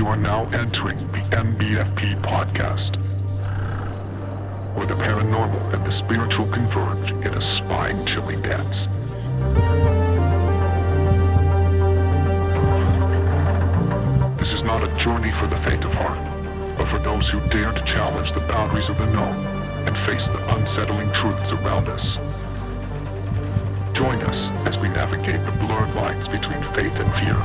You are now entering the MBFP podcast, where the paranormal and the spiritual converge in a spine-chilling dance. This is not a journey for the faint of heart, but for those who dare to challenge the boundaries of the known and face the unsettling truths around us. Join us as we navigate the blurred lines between faith and fear.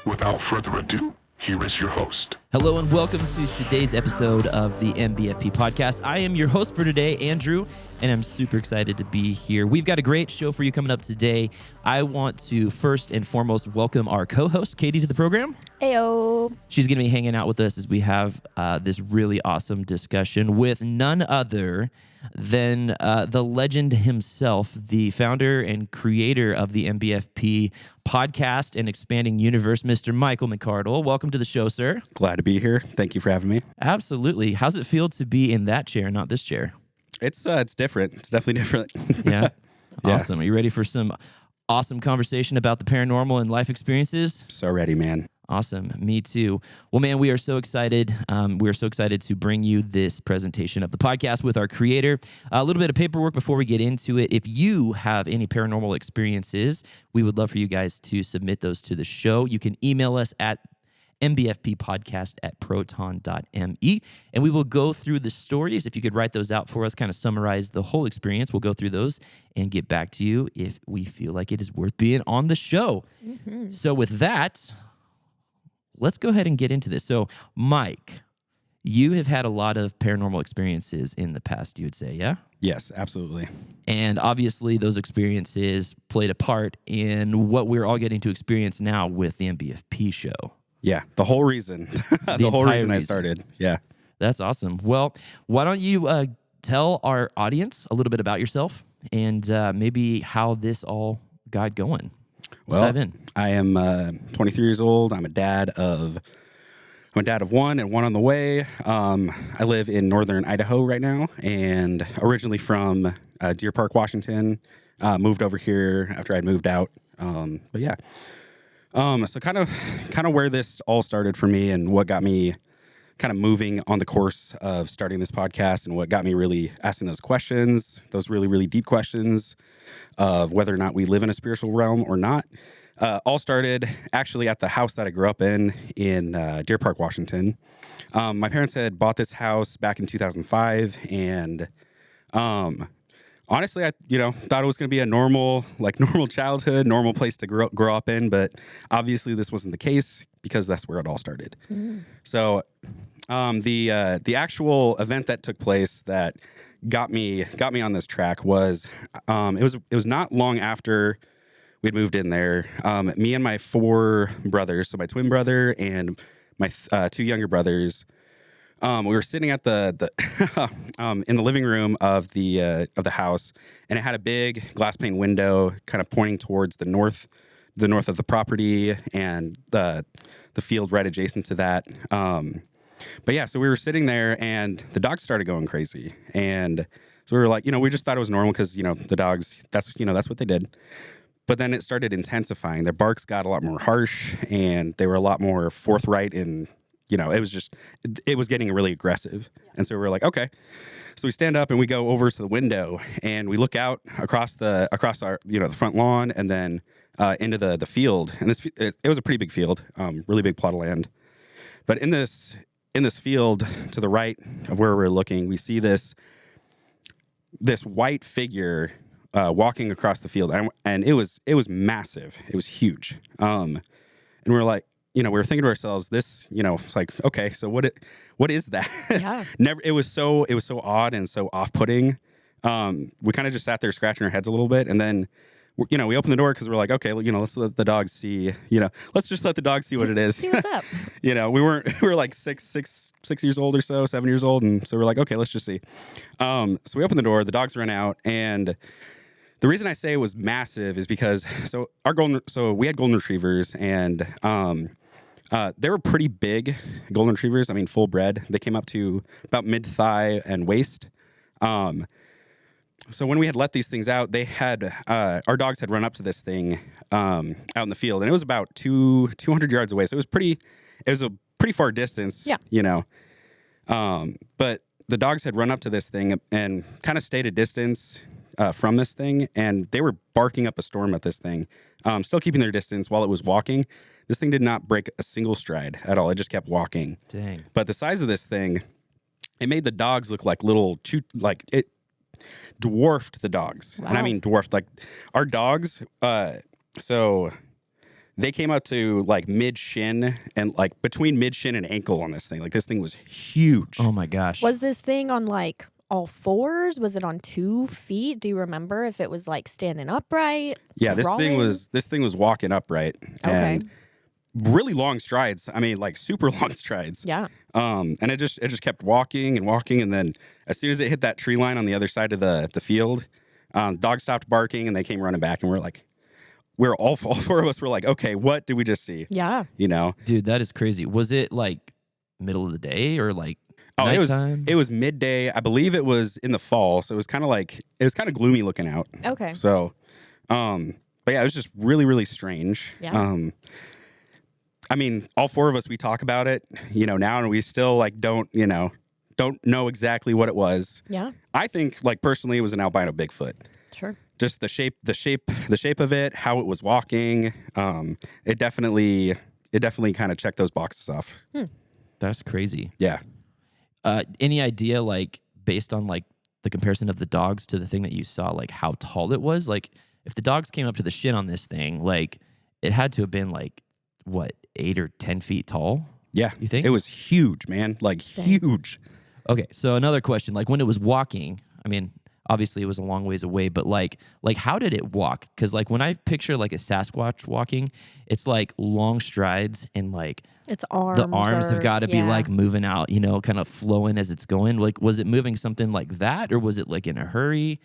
Without further ado, here is your host. Hello and welcome to today's episode of the MBFP podcast. I am your host for today, Andrew, and I'm super excited to be here. We've got a great show for you coming up today. I want to first and foremost welcome our co-host, Katie, to the program. Heyo. She's going to be hanging out with us as we have this really awesome discussion with none other than the legend himself, the founder and creator of the MBFP podcast and expanding universe, Mr. Michael McArdle. Welcome to the show, sir. Glad to be here. Thank you for having me. Absolutely. How's it feel to be in that chair, not this chair? It's different. It's definitely different. Yeah? Yeah. Awesome. Are you ready for some awesome conversation about the paranormal and life experiences? So ready, man. Awesome. Me too. Well, man, we are so excited. We are so excited to bring you this presentation of the podcast with our creator. A little bit of paperwork before we get into it. If you have any paranormal experiences, we would love for you guys to submit those to the show. You can email us at mbfppodcast@proton.me, and we will go through the stories. If you could write those out for us, kind of summarize the whole experience, we'll go through those and get back to you if we feel like it is worth being on the show. Mm-hmm. So with that, let's go ahead and get into this. So, Mike, you have had a lot of paranormal experiences in the past, you would say, yeah? Yes, absolutely. And obviously, those experiences played a part in what we're all getting to experience now with the MBFP show. Yeah, the whole reason. the whole reason I started. Yeah. That's awesome. Well, why don't you tell our audience a little bit about yourself and maybe how this all got going? Let's dive in. I am 23 years old. I'm a dad of one and one on the way. I live in northern Idaho right now, and originally from Deer Park, Washington. Moved over here after I'd moved out. But yeah. So kind of where this all started for me and what got me kind of moving on the course of starting this podcast and what got me really asking those questions, those really, really deep questions of whether or not we live in a spiritual realm or not, all started actually at the house that I grew up in Deer Park, Washington. My parents had bought this house back in 2005, and honestly, I thought it was going to be a normal childhood, normal place to grow up in, but obviously this wasn't the case because that's where it all started. Mm. So the actual event that took place that got me on this track was it was not long after we'd moved in there. Me and my 4 brothers, so my twin brother and my 2 younger brothers. We were sitting at the in the living room of the house, and it had a big glass pane window, kind of pointing towards the north of the property and the field right adjacent to that. But yeah, so we were sitting there, and the dogs started going crazy, and so we were like, we just thought it was normal because the dogs, that's what they did. But then it started intensifying. Their barks got a lot more harsh, and they were a lot more forthright and. It was getting really aggressive. And so we were like, okay. So we stand up and we go over to the window and we look out across our, the front lawn and then into the field. And it was a pretty big field, really big plot of land. But in this field to the right of where we're looking, we see this white figure walking across the field. And it was massive. It was huge. And we were like, we were thinking to ourselves, this, it's like, okay, so what is that? Yeah. It was so odd and so off-putting. We kind of just sat there scratching our heads a little bit, and then, we opened the door because we're like, okay, let's let the dogs see, let's just let the dogs see what it is. See what's up. we were like 6 years old or so, 7 years old, and so we're like, okay, let's just see. So we opened the door, the dogs ran out, and the reason I say it was massive is because we had golden retrievers, and They were pretty big golden retrievers. I mean, full bred. They came up to about mid-thigh and waist. So when we had let these things out, they had our dogs had run up to this thing out in the field, and it was about 200 yards away. So it was a pretty far distance. Yeah. You know, but the dogs had run up to this thing and kind of stayed a distance from this thing, and they were barking up a storm at this thing, still keeping their distance while it was walking. This thing did not break a single stride at all. It just kept walking. Dang. But the size of this thing, it made the dogs look like little it dwarfed the dogs. Wow. And I mean dwarfed, like our dogs, so they came up to like mid shin and like between mid shin and ankle on this thing. Like this thing was huge. Oh my gosh. Was this thing on like all fours? Was it on 2 feet? Do you remember if it was like standing upright? Yeah, crawling? this thing was walking upright. Okay. And really long strides. I mean, like super long strides. Yeah. And it just kept walking and walking, and then as soon as it hit that tree line on the other side of the field, dogs stopped barking and they came running back, and we're all 4 of us were like, okay, what did we just see? Yeah. You know? Dude, that is crazy. Was it like middle of the day or like nighttime? It was midday. I believe it was in the fall, so it was kind of gloomy looking out. Okay. So, but yeah, it was just really, really strange. Yeah. I mean, all 4 of us, we talk about it, you know, now, and we still like don't know exactly what it was. Yeah. I think, like, personally, it was an albino Bigfoot. Sure. Just the shape of it, how it was walking. It definitely kind of checked those boxes off. That's crazy. Yeah. Any idea, like, based on like the comparison of the dogs to the thing that you saw, like how tall it was? Like, if the dogs came up to the shin on this thing, like, it had to have been like, what, 8 or 10 feet tall? Yeah. You think? It was huge, man. Like, huge. Okay, so another question, like when it was walking, I mean, obviously it was a long ways away, but like how did it walk? Because like when I picture like a Sasquatch walking, it's like long strides and like Its arms. the arms have got to be yeah. like moving out, you know, kind of flowing as it's going. Like, was it moving something like that, or was it like in a hurry?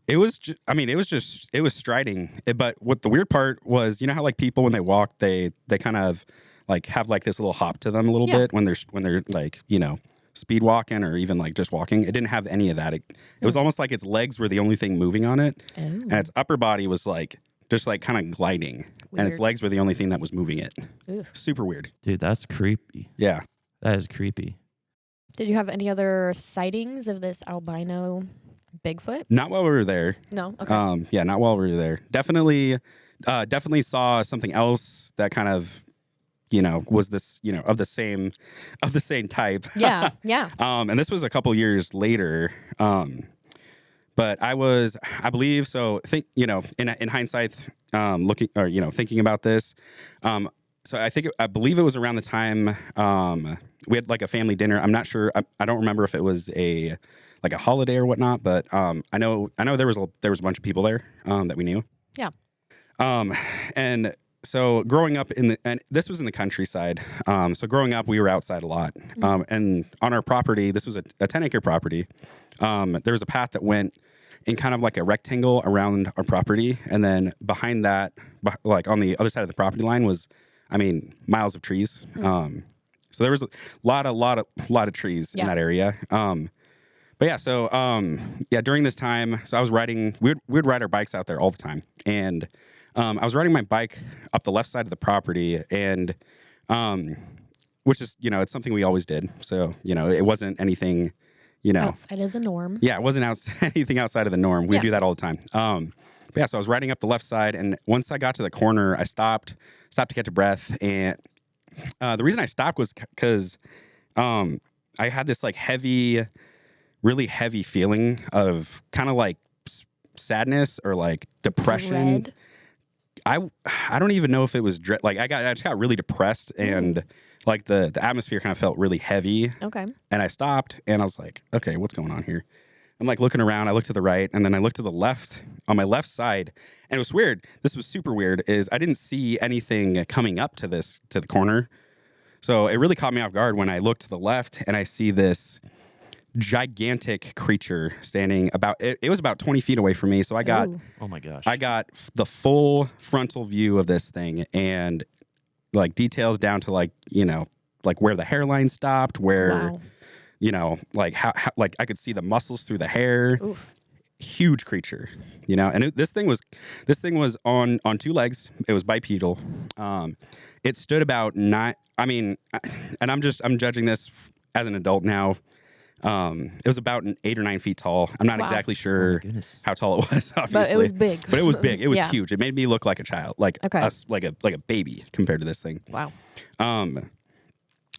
It was striding. But what the weird part was, you know how like people when they walk, they kind of like have like this little hop to them a little bit when they're like, you know, speed walking or even like just walking. It didn't have any of that. It was almost like its legs were the only thing moving on it, and its upper body was like just like kind of gliding, and its legs were the only thing that was moving it. Ugh. Super weird. Dude, that's creepy. Yeah. That is creepy. Did you have any other sightings of this albino Bigfoot? Not while we were there. No. Okay. Yeah, not while we were there. Definitely saw something else that kind of, you know, was this, you know, of the same type. Yeah. Yeah. And this was a couple years later. But I believe so. You know, in hindsight, looking or you know, thinking about this, so I believe it was around the time we had like a family dinner. I'm not sure. I don't remember if it was a holiday or whatnot. But I know there was a bunch of people there that we knew. Yeah. And so growing up and this was in the countryside. So growing up, we were outside a lot. And on our property, this was a 10-acre property. There was a path that went in kind of like a rectangle around our property, and then behind that, like on the other side of the property line, was, I mean, miles of trees. So there was a lot of trees in that area. But yeah, so during this time, so I was riding. We would ride our bikes out there all the time, and I was riding my bike up the left side of the property, and which is, you know, it's something we always did. So, you know, it wasn't anything, you know, outside of the norm. Yeah, it wasn't anything outside of the norm. We do that all the time. But yeah, so I was riding up the left side, and once I got to the corner, I stopped to catch a breath, and the reason I stopped was because I had this like really heavy feeling of kind of like sadness or like depression. Dread. I don't even know if it was dread. Like I just got really depressed, and like the atmosphere kind of felt really heavy. Okay. And I stopped, and I was like, okay, what's going on here? I'm like looking around. I looked to the right, and then I looked to the left on my left side, and it was weird. This was super weird. Is I didn't see anything coming up to the corner, so it really caught me off guard when I looked to the left and I see this gigantic creature standing it was about 20 feet away from me. So I got, oh my gosh, I got the full frontal view of this thing, and like details down to like, like where the hairline stopped, where, Wow. like how like I could see the muscles through the hair. Oof. Huge creature, and this thing was on 2 legs. It was bipedal. It stood about 9. I mean, and I'm judging this as an adult now. It was about 8 or 9 feet tall. I'm not exactly sure how tall it was, obviously. But it was big. But it was big. It was huge. It made me look like a child, like like a baby compared to this thing. Wow.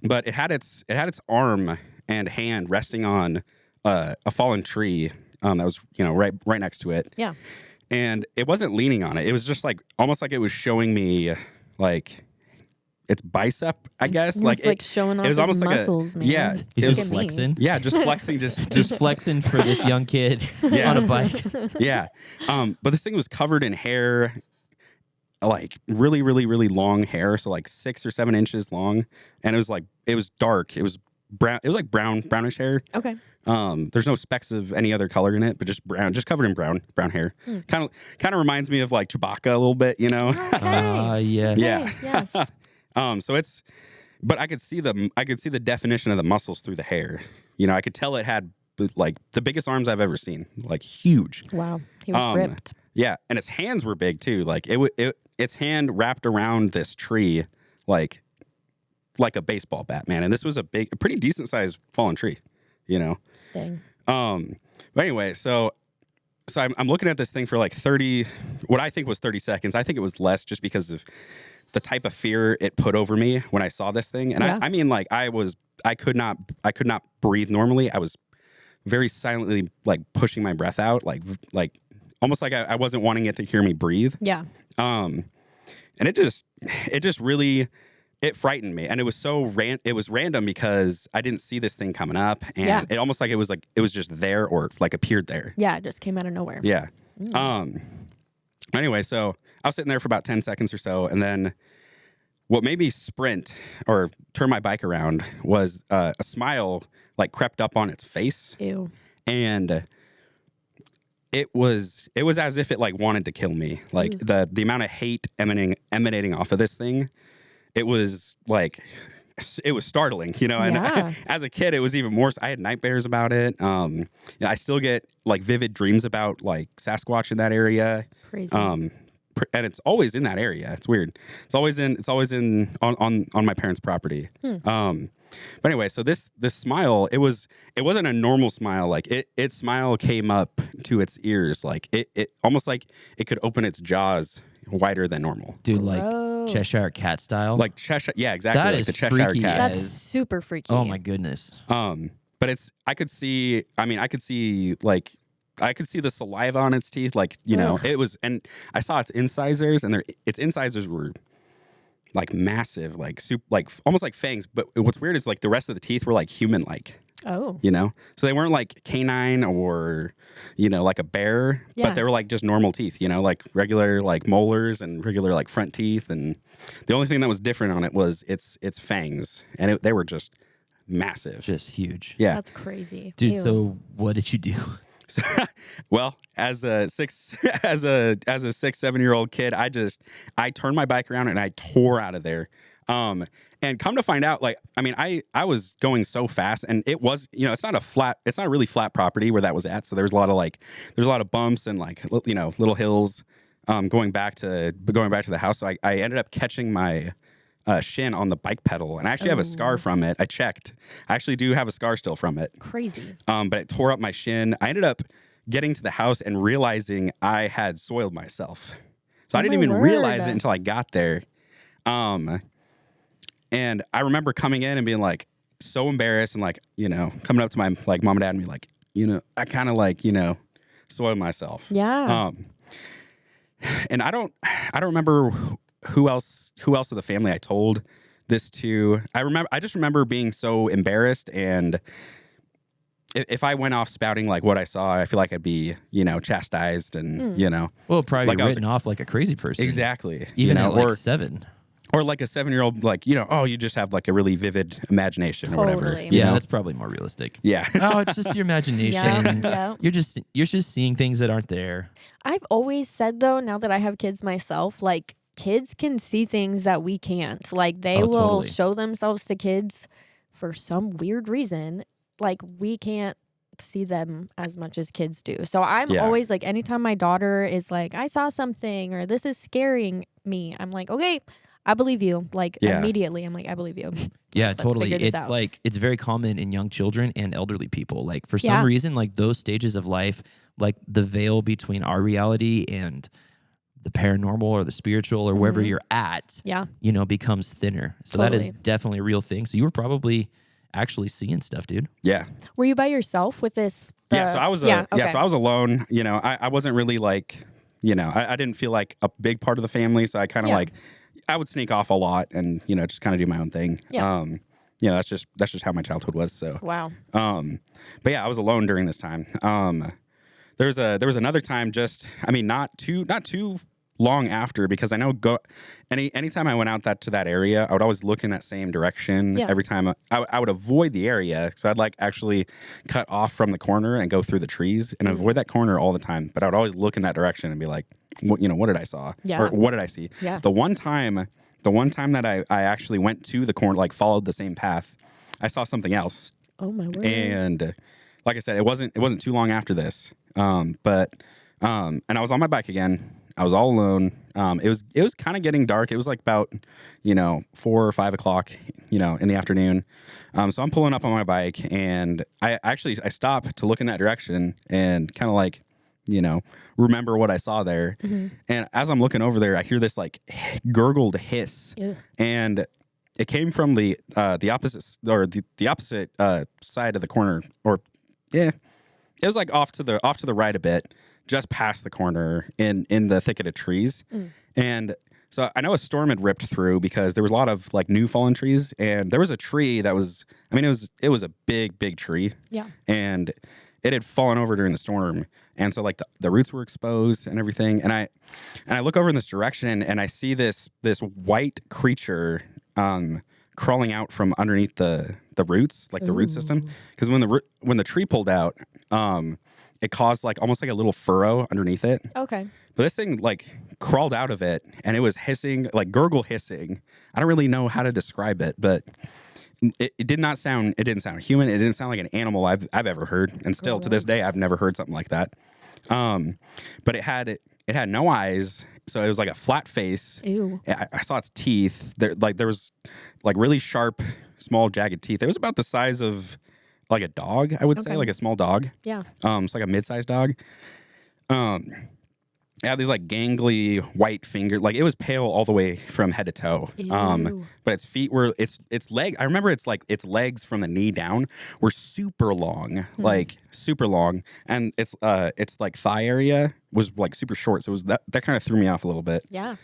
But it had its arm and hand resting on a fallen tree that was right next to it. Yeah. And it wasn't leaning on it. It was just like almost like it was showing me like its bicep, I guess. It was like showing off it was his almost muscles, like man. yeah. He's It was just flexing. Yeah, just flexing, Just flexing for this young kid on a bike. yeah. But this thing was covered in hair, like really, really, really long hair. So like 6 or 7 inches long. And it was dark. It was brown. It was like brownish hair. Okay. There's no specks of any other color in it, but just brown, just covered in brown hair. Kind of reminds me of like Chewbacca a little bit, Okay. Yes. Yeah. Yes. So but I could see the definition of the muscles through the hair. I could tell it had like the biggest arms I've ever seen, like huge. Wow. He was ripped. Yeah, and its hands were big too. Like its hand wrapped around this tree, like a baseball bat, man. And this was a pretty decent sized fallen tree, Dang. But anyway, so I'm looking at this thing for like 30, what I think was 30 seconds. I think it was less just because of the type of fear it put over me when I saw this thing. And I mean, like I could not breathe normally. I was very silently like pushing my breath out, like almost like I wasn't wanting it to hear me breathe. Yeah. And it just really, it frightened me. And it was it was random because I didn't see this thing coming up, and it almost like it was just there or like appeared there. Yeah, it just came out of nowhere. Yeah. Anyway, so I was sitting there for about 10 seconds or so, and then what made me sprint or turn my bike around was a smile like crept up on its face. Ew. And it was as if it like wanted to kill me. Like the amount of hate emanating off of this thing, it was startling, and as a kid, it was even more. I had nightmares about it. I still get like vivid dreams about like Sasquatch in that area. Crazy. And it's always in that area. It's weird. It's always in on my parents' property. But anyway, so this smile, it wasn't a normal smile. Like its smile came up to its ears. Like it almost like it could open its jaws wider than normal. Dude, like Cheshire Cat style. Like Cheshire, yeah, exactly. That like is the Cheshire freaky. Cat. That's super freaky. Oh my goodness. But I could see the saliva on its teeth, like, it was, and I saw its incisors, and its incisors were like massive, like almost like fangs. But what's weird is like the rest of the teeth were like human-like. Oh. So they weren't like canine or, like a bear, but they were like just normal teeth, like regular like molars and regular like front teeth. And the only thing that was different on it was its fangs, and they were just massive, Just huge. yeah. That's crazy. Dude, Ew. so what did you do? So, well, as a 6-7-year-old kid, I turned my bike around and I tore out of there. And come to find out, like, I mean, I was going so fast, and it was, it's not a really flat property where that was at. So there's a lot of bumps and like, little hills, going back to the house. So I ended up catching my shin on the bike pedal, and I actually have a scar from it. I checked. I actually do have a scar still from it. Crazy. But it tore up my shin. I ended up getting to the house and realizing I had soiled myself. So I didn't even realize it until I got there. And I remember coming in and being like so embarrassed and like, coming up to my like mom and dad and be like, I kind of like, soiled myself. Yeah. And I don't remember who else of the family I told this to. I just remember being so embarrassed, and if I went off spouting like what I saw, I feel like I'd be, chastised and, Well, probably Like I was written off like a crazy person. exactly. Even at like or 7. or like a 7-year-old, like, oh, you just have like a really vivid imagination or whatever. Totally. you Yeah, know? that's probably more realistic. Yeah. Oh, it's just your imagination. Yeah. You're just seeing things that aren't there. I've always said though, now that I have kids myself, like kids can see things that we can't. Like they Oh, will totally. show themselves to kids for some weird reason. Like we can't see them as much as kids do. So I'm Yeah. always like, anytime my daughter is like, I saw something or this is scaring me, I'm like, okay, I believe you. Like Yeah. immediately, I'm like, I believe you. Yeah, Let's totally. figure this It's out. like it's very common in young children and elderly people. Like for Yeah. some reason, like those stages of life, like the veil between our reality and the paranormal or the spiritual or wherever you're at, Yeah. you know, becomes thinner. So that is Totally. definitely a real thing. So you were probably actually seeing stuff, dude. Yeah. Were you by yourself with this? Yeah. So I was, okay. so I was alone. You know, I wasn't really like, you know, I didn't feel like a big part of the family. So I kind of Yeah. like, I would sneak off a lot and, you know, just kind of do my own thing. Yeah. You know, that's just how my childhood was. So, Wow. but yeah, I was alone during this time. There was another time not too long after, because I know anytime I went out to that area, I would always look in that same direction. Yeah. Every time I would avoid the area. So I'd like actually cut off from the corner and go through the trees and avoid that corner all the time. But I would always look in that direction and be like, what did I saw? Yeah. Or what did I see? Yeah. The one time that I actually went to the corner, like followed the same path, I saw something else. Oh my word. And like I said, it wasn't too long after this. And I was on my bike again. I was all alone. It was kind of getting dark. It was like about 4 or 5 o'clock, in the afternoon. So I'm pulling up on my bike, and I stopped to look in that direction and kind of like, remember what I saw there. Mm-hmm. And as I'm looking over there, I hear this like gurgled hiss, Ew. and it came from the opposite the opposite side of the corner, or yeah, it was like off to the right a bit, just past the corner in the thicket of trees. And so I know a storm had ripped through because there was a lot of like new fallen trees, and there was a tree that was, it was a big tree. Yeah. And it had fallen over during the storm. And so like the roots were exposed and everything. And I look over in this direction, and I see this white creature crawling out from underneath the roots, like the root system. Because when the tree pulled out, it caused like almost like a little furrow underneath it. Okay. But this thing like crawled out of it, and it was hissing, like gurgle hissing. I don't really know how to describe it, but it didn't sound human. It didn't sound like an animal I've ever heard. And still to this day, I've never heard something like that. But it had no eyes. So it was like a flat face. Ew. I saw its teeth. There was like really sharp, small, jagged teeth. It was about the size of like a dog, I would say, Okay. like a small dog. Yeah. It's like a mid-sized dog. It had these like gangly white fingers. Like it was pale all the way from head to toe. Ew. But its feet were its leg. I remember its legs from the knee down were super long, like super long, and its like thigh area was like super short. So it was that kind of threw me off a little bit. Yeah.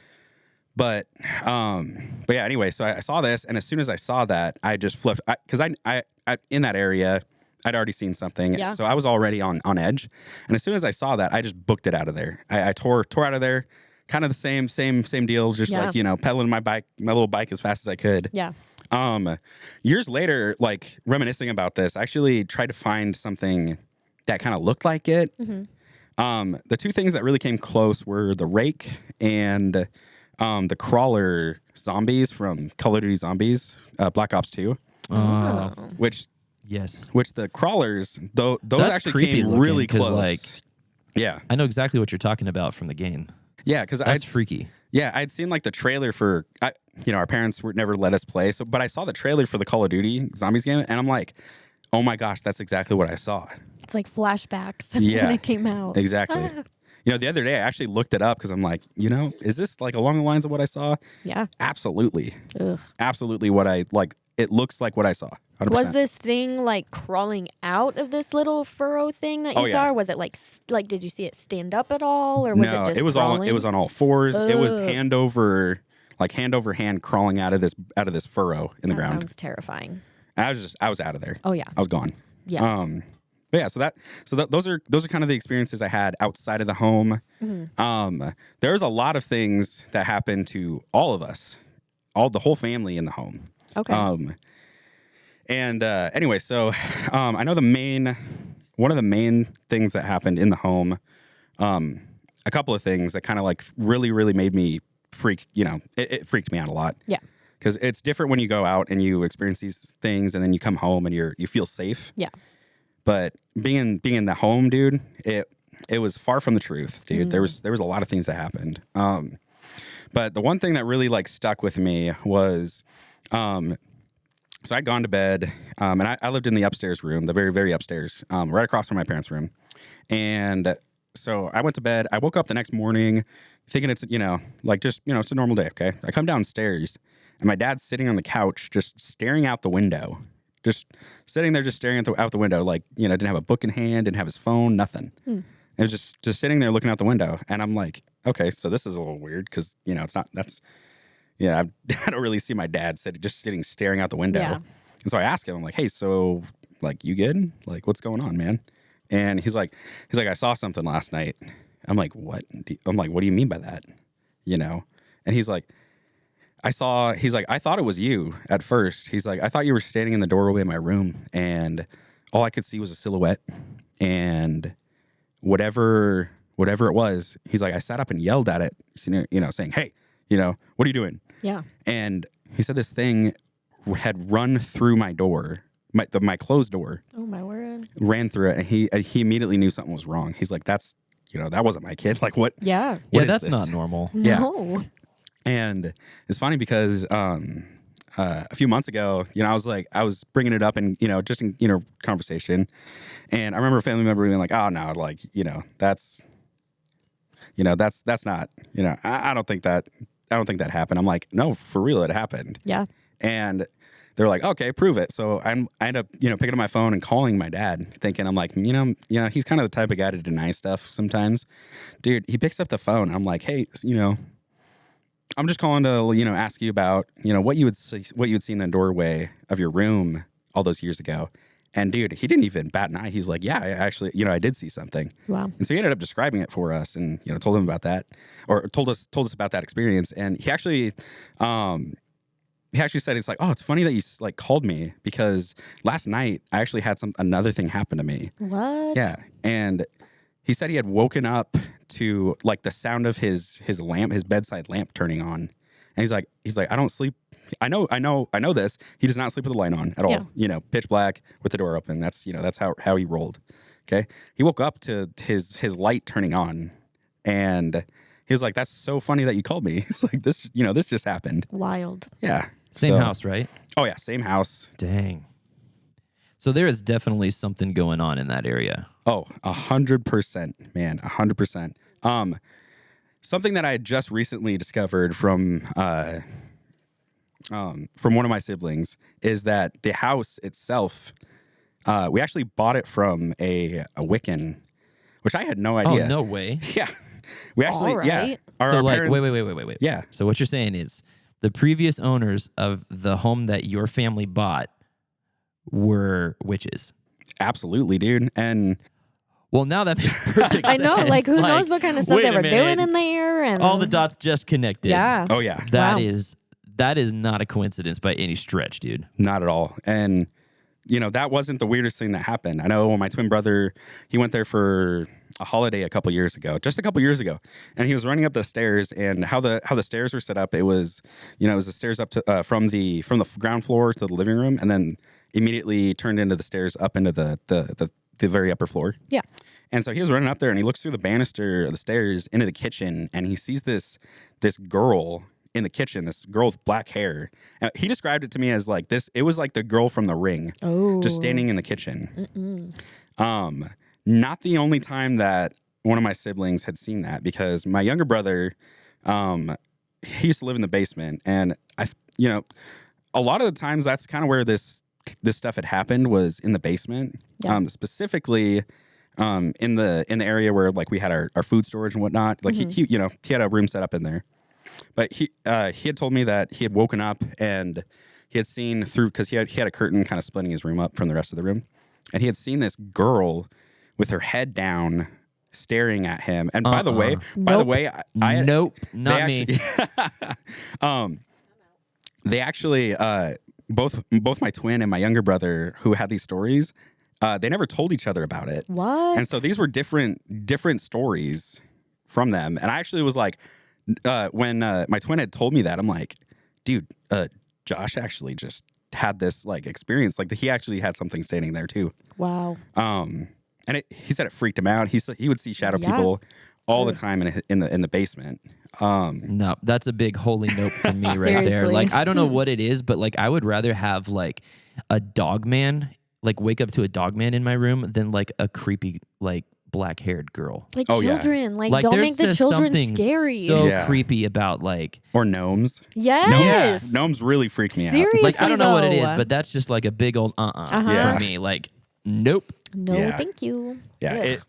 But yeah. Anyway, so I saw this, and as soon as I saw that, I just flipped because I in that area. I'd already seen something, Yeah. so I was already on edge. And as soon as I saw that, I just booked it out of there. I tore out of there, kind of the same deal, just Yeah. like pedaling my little bike as fast as I could. Yeah. Years later, like reminiscing about this, I actually tried to find something that kind of looked like it. The two things that really came close were the rake and the crawler zombies from Call of Duty Zombies, Black Ops 2, Oh. which Yes. the crawlers, those That's actually creepy came looking, really 'cause, close. like, yeah, I know exactly what you're talking about from the game. yeah, because That's freaky. Yeah, I'd seen like the trailer for, our parents were never let us play, but I saw the trailer for the Call of Duty Zombies game, and I'm like, oh my gosh, that's exactly what I saw. It's like flashbacks Yeah. when it came out. Exactly. The other day I actually looked it up because I'm like, is this like along the lines of what I saw? Yeah. Absolutely. Ugh. Absolutely what I like. It looks like what I saw. 100%. Was this thing like crawling out of this little furrow thing that you Oh, saw? yeah. Or was it like did you see it stand up at all, or was No, it just it was crawling? it was on all fours. It was Ugh. hand over hand crawling out of this furrow in the That ground. sounds terrifying. I was out of there. Oh yeah. I was gone. Yeah. But yeah, those are kind of the experiences I had outside of the home. There's a lot of things that happened to all of us, the whole family in the home. Okay. And anyway, so I know one of the main things that happened in the home, a couple of things that kind of like really, really made me it freaked me out a lot. Yeah. Because it's different when you go out and you experience these things and then you come home and you feel safe. Yeah. But being in the home, dude, it was far from the truth, dude. There was a lot of things that happened. But the one thing that really like stuck with me was, so I'd gone to bed, and I lived in the upstairs room, the very, very upstairs, right across from my parents' room. And so I went to bed. I woke up the next morning thinking it's, it's a normal day. Okay. I come downstairs and my dad's sitting on the couch, just staring out the window, just sitting there, just staring out the window. Like, didn't have a book in hand, didn't have his phone, nothing. It was just sitting there looking out the window. And I'm like, okay, so this is a little weird because, it's not, I don't really see my dad just staring out the window. Yeah. And so I asked him, I'm like, hey, so like, you good? Like, what's going on, man? And he's like, I saw something last night. I'm like, what? I'm like, what do you mean by that? And he's like, I thought it was you at first. He's like, I thought you were standing in the doorway of my room and all I could see was a silhouette and whatever it was, he's like, I sat up and yelled at it, saying, hey, what are you doing? Yeah. And he said this thing had run through my door, my closed door. Oh my word. Ran through it, and he immediately knew something was wrong. He's like, that's, that wasn't my kid. Like, what? Yeah. Yeah, is that's this? not normal. Yeah. No. And it's funny because a few months ago, I was bringing it up and, just in, conversation. And I remember a family member being like, oh, no, like, that's not, I don't think that happened. I'm like, no, for real, it happened. Yeah. And they're like, okay, prove it. So I end up, picking up my phone and calling my dad, thinking I'm like, he's kind of the type of guy to deny stuff sometimes. Dude, he picks up the phone. I'm like, hey, I'm just calling to, ask you about, what you would see in the doorway of your room all those years ago. And dude, he didn't even bat an eye. He's like, yeah, I actually, I did see something. Wow. And so he ended up describing it for us and, told him about that, or told us about that experience. And he actually said, it's like, oh, it's funny that you like called me because last night I actually had another thing happen to me. What? Yeah. And he said he had woken up to like the sound of his lamp, his bedside lamp turning on. And he's like, I don't sleep. I know this. He does not sleep with the light on at all. Yeah. Pitch black with the door open. That's, that's how he rolled. Okay. He woke up to his light turning on and he was like, that's so funny that you called me. It's like this, this just happened. Wild. Yeah. Same house, right? Oh yeah. Same house. Dang. So there is definitely something going on in that area. Oh, 100%, man. 100%. Something that I had just recently discovered from one of my siblings is that the house itself, we actually bought it from a Wiccan, which I had no idea. Oh, no way. Yeah. We actually, All right. yeah. So Our like, parents, wait. Yeah. So what you're saying is the previous owners of the home that your family bought were witches. Absolutely, dude. And Well, now that makes perfect sense. I know, like, who knows what kind of stuff wait they a were minute. doing in there, and All the dots just connected. Yeah. oh yeah, That Wow. that is not a coincidence by any stretch, dude. not at all. And that wasn't the weirdest thing that happened. I know my twin brother, he went there for a holiday just a couple years ago, and he was running up the stairs. And how the stairs were set up, it was the stairs up to from the ground floor to the living room, and then immediately turned into the stairs up into the very upper floor. Yeah. And so he was running up there, and he looks through the banister of the stairs into the kitchen, and he sees this girl in the kitchen, this girl with black hair. He described it to me as like this. It was like the girl from The Ring, just standing in the kitchen. Not the only time that one of my siblings had seen that, because my younger brother, he used to live in the basement, and a lot of the times that's kind of where this stuff had happened, was in the basement, specifically. In the area where like we had our food storage and whatnot, like he had a room set up in there, but he had told me that he had woken up and he had seen through, because he had a curtain kind of splitting his room up from the rest of the room, and he had seen this girl with her head down staring at him. And by the way, I nope, not me. They actually both my twin and my younger brother who had these stories. They never told each other about it. What? And so these were different stories from them. And I actually was like, when my twin had told me that, I'm like, dude, Josh actually just had this like experience. Like he actually had something standing there too. Wow. And he said it freaked him out. He would see shadow Yeah. people all the time in the basement. No, that's a big holy nope for me right there. Seriously. Like, I don't know what it is, but like, I would rather have like a dog man, like wake up to a dog man in my room than like a creepy, like black-haired girl. Like Oh, yeah. children. Like, Like, don't there's make the just children something scary. so Yeah. creepy about like, Or gnomes. Yes. Gnomes really freak me out. Seriously, like I don't know what it is, though. but that's just like a big old Yeah. for me. Like, nope. No, Yeah. thank you. Yeah, Ugh.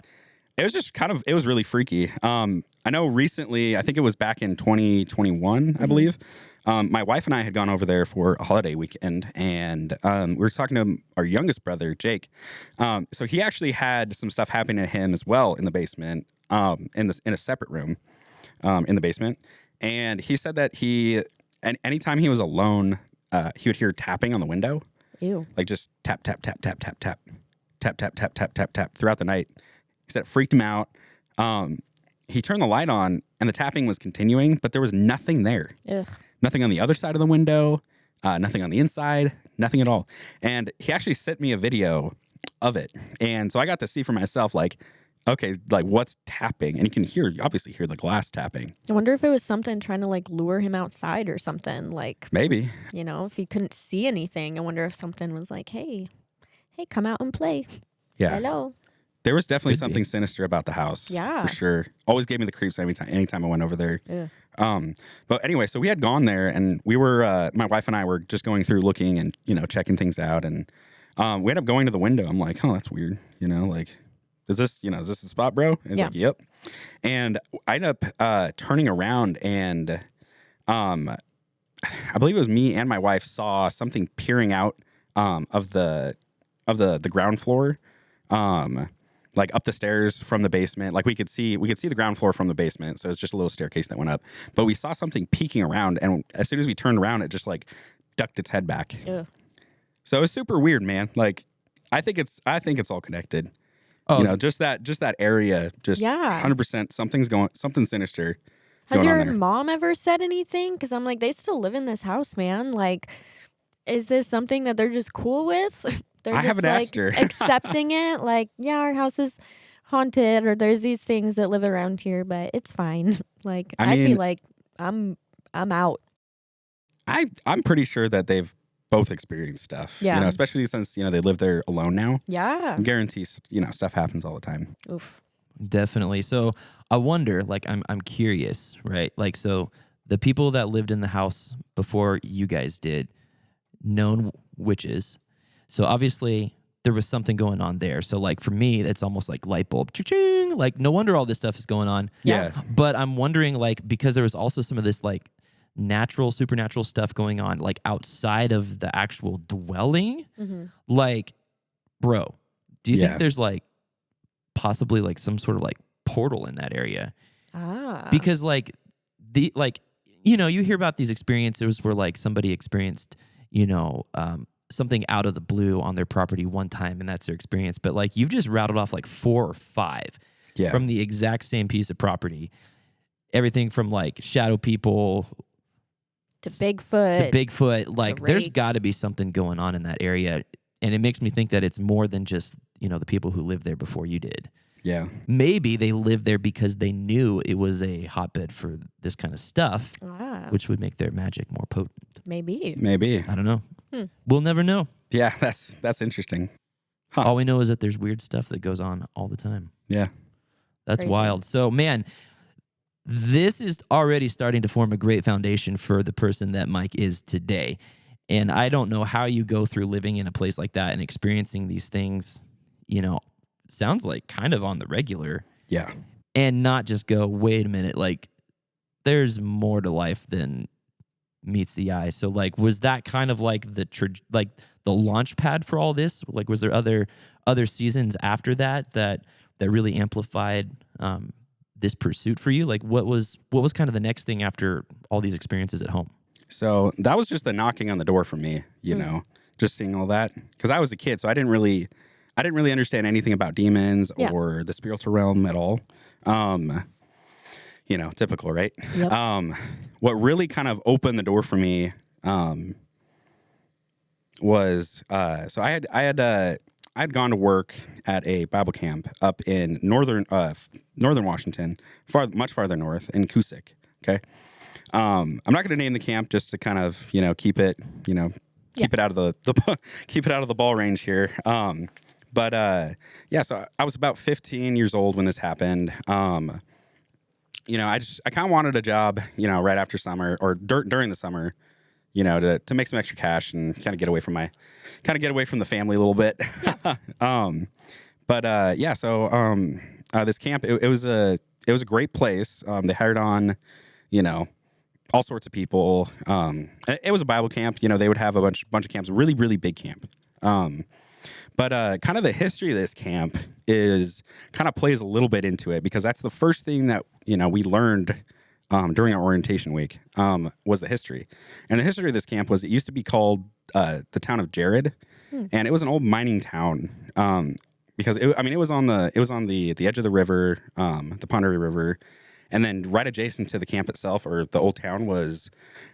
it was just it was really freaky. I know recently, I think it was back in 2021, I believe. My wife and I had gone over there for a holiday weekend, and we were talking to our youngest brother, Jake. So he actually had some stuff happening to him as well in the basement, in a separate room, in the basement. And he said that anytime he was alone, he would hear tapping on the window, Ew. like just tap, tap, tap, tap, tap, tap, tap, tap, tap, tap, tap, tap throughout the night. He said it freaked him out. He turned the light on and the tapping was continuing, but there was nothing there. Ugh. Nothing on the other side of the window, nothing on the inside, nothing at all. And he actually sent me a video of it. And so I got to see for myself, like, okay, like what's tapping? And you can obviously hear the glass tapping. I wonder if it was something trying to like lure him outside or something. Like, Maybe. you know, if he couldn't see anything, I wonder if something was like, hey, come out and play. Yeah. Hello. There was definitely Could be. something sinister about the house. Yeah. For sure. Always gave me the creeps anytime I went over there. Ugh. But anyway, so we had gone there and we were, my wife and I were just going through looking and, checking things out. And we ended up going to the window. I'm like, oh, that's weird. Like, is this the spot, bro? And he's Yeah. like, yep. And I ended up turning around and I believe it was me and my wife saw something peering out of the ground floor. Like up the stairs from the basement. Like we could see the ground floor from the basement. So it's just a little staircase that went up. But we saw something peeking around, and as soon as we turned around, it just like ducked its head back. Ugh. So it was super weird, man. Like I think it's all connected. Oh, Just that area, just Yeah. 100% something sinister. Has going on your there. mom ever said anything? Because I'm like, they still live in this house, man. Like, is this something that they're just cool with? They're I just haven't like asked her. accepting it. Like, yeah, our house is haunted, or there's these things that live around here, but it's fine. Like, I I'd be mean- like, I'm out. I'm pretty sure that they've both experienced stuff. Yeah. Especially since they live there alone now. Yeah. I guarantee stuff happens all the time. Oof. definitely. So I wonder, like, I'm curious, right? Like, so the people that lived in the house before you guys did, known witches. So obviously there was something going on there. So like for me, it's almost like light bulb, cha-ching. Like no wonder all this stuff is going on. Yeah. But I'm wondering, like, because there was also some of this like supernatural stuff going on, like outside of the actual dwelling. Mm-hmm. Like, bro, do you Yeah. think there's like possibly like some sort of like portal in that area? Ah. Because like you hear about these experiences where like somebody experienced something out of the blue on their property one time and that's their experience, but like you've just rattled off like 4 or 5 Yeah. from the exact same piece of property. Everything from like shadow people to Bigfoot. to Bigfoot. Like there's rake. got to be something going on in that area, and it makes me think that it's more than just the people who lived there before you did. Yeah. Maybe they lived there because they knew it was a hotbed for this kind of stuff, which would make their magic more potent. Maybe. Maybe. I don't know. Hmm. We'll never know. Yeah. That's interesting. Huh. All we know is that there's weird stuff that goes on all the time. Yeah. That's Crazy. wild. So, man, this is already starting to form a great foundation for the person that Mike is today. And I don't know how you go through living in a place like that and experiencing these things, sounds like kind of on the regular, Yeah. and not just go, wait a minute, like there's more to life than meets the eye. So like, was that kind of like the launch pad for all this? Like, was there other seasons after that really amplified this pursuit for you? Like, what was kind of the next thing after all these experiences at home? So that was just the knocking on the door for me, just seeing all that. Because I was a kid, so I didn't really understand anything about demons Yeah. or the spiritual realm at all. typical, right? Yep. What really kind of opened the door for me was so I had gone to work at a Bible camp up in northern Washington, much farther north in Cusick. Okay, I'm not going to name the camp just to kind of keep it keep it out of the keep it out of the ball range here. But so I was about 15 years old when this happened. I kind of wanted a job, right after summer or during the summer, to make some extra cash and kind of get away from the family a little bit. Yeah. This camp, it was a great place. They hired on, all sorts of people. It was a Bible camp. They would have a bunch of camps, really, really big camp. But kind of the history of this camp kind of plays a little bit into it, because that's the first thing that we learned during our orientation week was the history. And the history of this camp was it used to be called the town of Jared, and it was an old mining town because it was on the edge of the river, the Pondery River. And then right adjacent to the camp itself, or the old town, was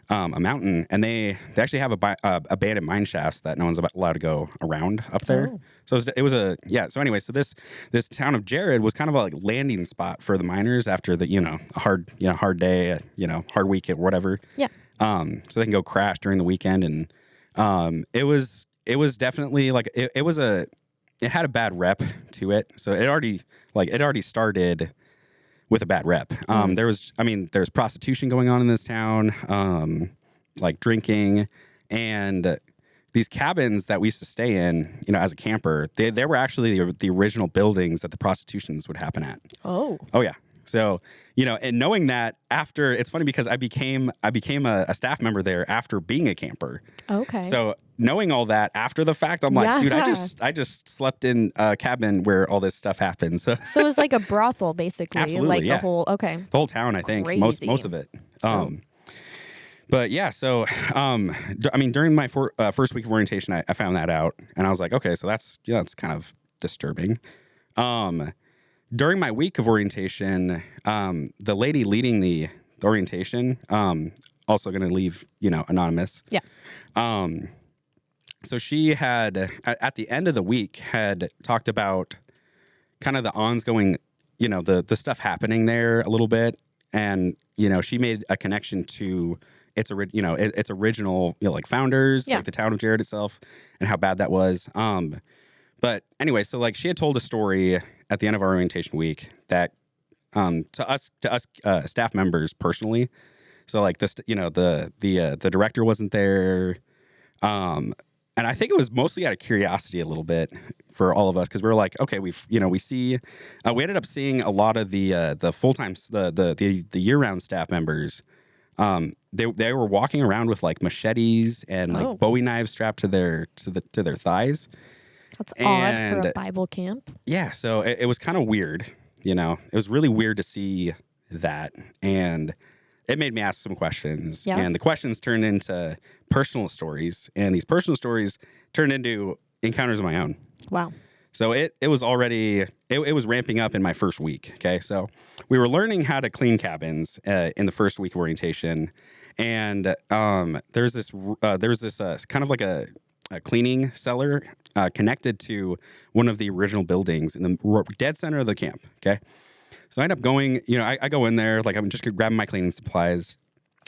a mountain, and they actually have abandoned mine shafts that no one's allowed to go around up there. Oh. So So anyway, so this town of Jared was kind of a like landing spot for the miners after the a hard day, hard week or whatever. Yeah. So they can go crash during the weekend, and it was definitely like it had a bad rep to it. So it already started with a bad rep. There's prostitution going on in this town, like drinking, and these cabins that we used to stay in, as a camper, they were actually the original buildings that the prostitutions would happen at. Oh. Oh yeah. So, and knowing that it's funny because I became a staff member there after being a camper. Okay. So knowing all that after the fact, I'm like, dude, I just slept in a cabin where all this stuff happens. So So it was like a brothel, basically. Absolutely, like yeah. the whole town, I think, Crazy. most of it. But yeah, so during my first week of orientation, I found that out, and I was like, okay, so that's kind of disturbing. During my week of orientation, the lady leading the orientation, also going to leave, anonymous. Yeah. So she had, at the end of the week, had talked about kind of the ongoing, the stuff happening there a little bit. And, she made a connection to its original, like founders, like the town of Jared itself, and how bad that was. But anyway, so like she had told a story at the end of our orientation week that to us staff members personally. So like this, the director wasn't there. And I think it was mostly out of curiosity a little bit for all of us, because we were like, okay, we ended up seeing a lot of the full-time, the year-round staff members. They were walking around with like machetes and like Bowie knives strapped to their thighs. That's odd for a Bible camp. Yeah, so it was kind of weird. It was really weird to see that, and it made me ask some questions. Yeah. And the questions turned into personal stories, and these personal stories turned into encounters of my own. Wow. So it was already it was ramping up in my first week. Okay, so we were learning how to clean cabins in the first week of orientation, and there's this kind of like a cleaning cellar connected to one of the original buildings in the dead center of the camp. Okay. So I end up going, I go in there, like I'm just grabbing my cleaning supplies,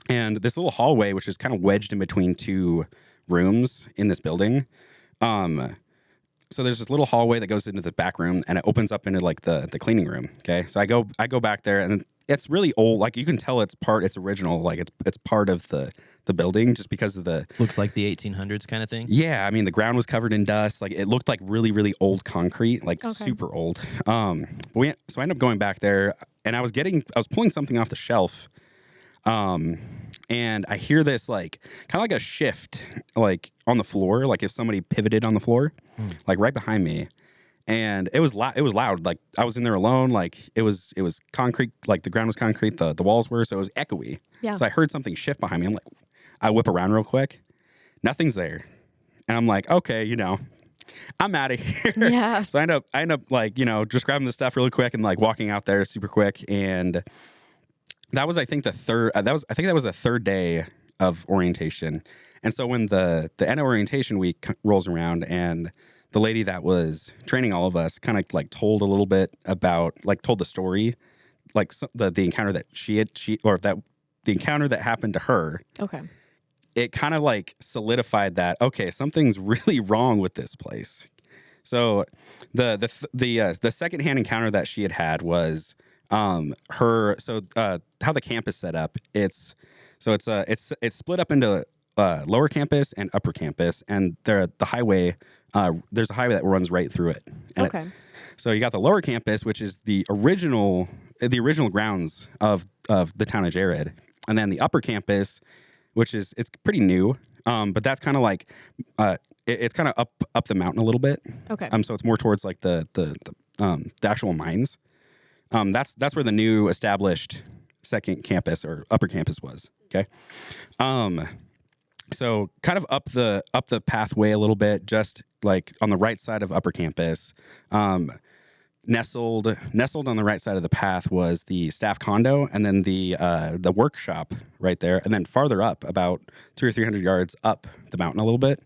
and this little hallway, which is kind of wedged in between two rooms in this building. So there's this little hallway that goes into the back room, and it opens up into like the cleaning room. Okay. So I go back there, and it's really old. Like you can tell it's original. Like it's part of the building just because of the. Looks like the 1800s kind of thing. Yeah. I mean, the ground was covered in dust. Like it looked like really, really old concrete, like super old. So I ended up going back there, and I was pulling something off the shelf. And I hear this like kind of like a shift, like on the floor, like if somebody pivoted on the floor, like right behind me. And it was loud. Like I was in there alone. Like it was concrete. Like the ground was concrete. The walls were, so it was echoey. Yeah. So I heard something shift behind me. I'm like, I whip around real quick. Nothing's there. And I'm like, okay, I'm out of here. Yeah. So I end up like, just grabbing the stuff really quick and like walking out there super quick. And that was, I think, the third. I think that was the third day of orientation. And so when the end of orientation week rolls around, and the lady that was training all of us kind of like told a little bit about, like, told the story, like the encounter that the encounter that happened to her. Okay. It kind of like solidified that, okay, something's really wrong with this place. So the secondhand encounter that she had was how the camp is set up. It's split up into lower campus and upper campus, and there's a highway that runs right through it. And Okay. so you got the lower campus, which is the original grounds of the town of Jared, and then the upper campus, which it's pretty new, but that's kind of like it's kind of up the mountain a little bit. Okay. So it's more towards like the actual mines. That's where the new established second campus or upper campus was. Okay. So kind of up the pathway a little bit, just like on the right side of upper campus. Nestled on the right side of the path was the staff condo, and then the workshop right there, and then farther up, about 200 or 300 yards up the mountain a little bit,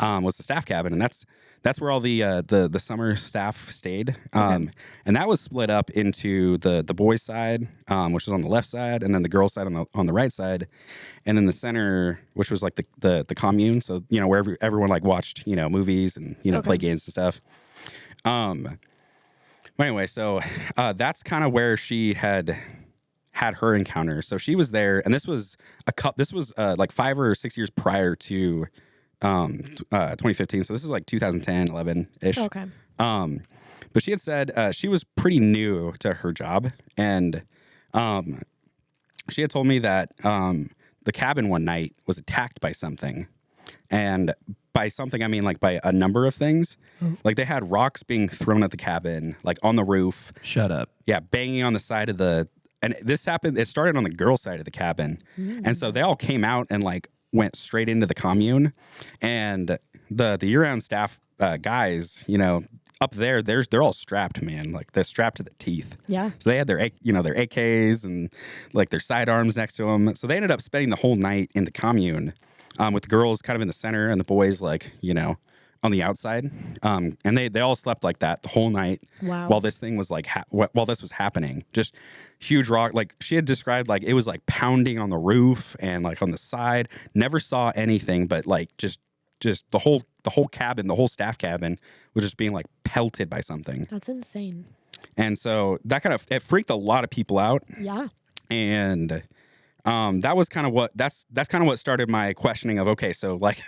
was the staff cabin, and that's where all the summer staff stayed. And that was split up into the boys' side, which was on the left side, and then the girls' side on the right side, and then the center, which was like the commune. So where everyone like watched movies and play games and stuff. Anyway, so that's kind of where she had her encounter. So she was there, and this was like 5 or 6 years prior to 2015. So this is like 2010, 11-ish. Okay. But she had said she was pretty new to her job, and she had told me that the cabin one night was attacked by something. And by something, I mean like by a number of things. Like they had rocks being thrown at the cabin, like on the roof. Shut up. Yeah, banging on the side of and this happened, it started on the girls' side of the cabin. And so they all came out and like went straight into the commune. And the year-round staff guys, up there, they're all strapped, man. Like they're strapped to the teeth. Yeah. So they had their AKs and like their sidearms next to them. So they ended up spending the whole night in the commune, with the girls kind of in the center and the boys like on the outside. And they all slept like that the whole night. Wow. While this thing was like while this was happening. Just huge rock. Like she had described, like it was like pounding on the roof and like on the side. Never saw anything, but like just the whole cabin, the whole staff cabin was just being like pelted by something. That's insane. And so that it freaked a lot of people out. Yeah. And that was kind of that's kind of what started my questioning of, okay, so like,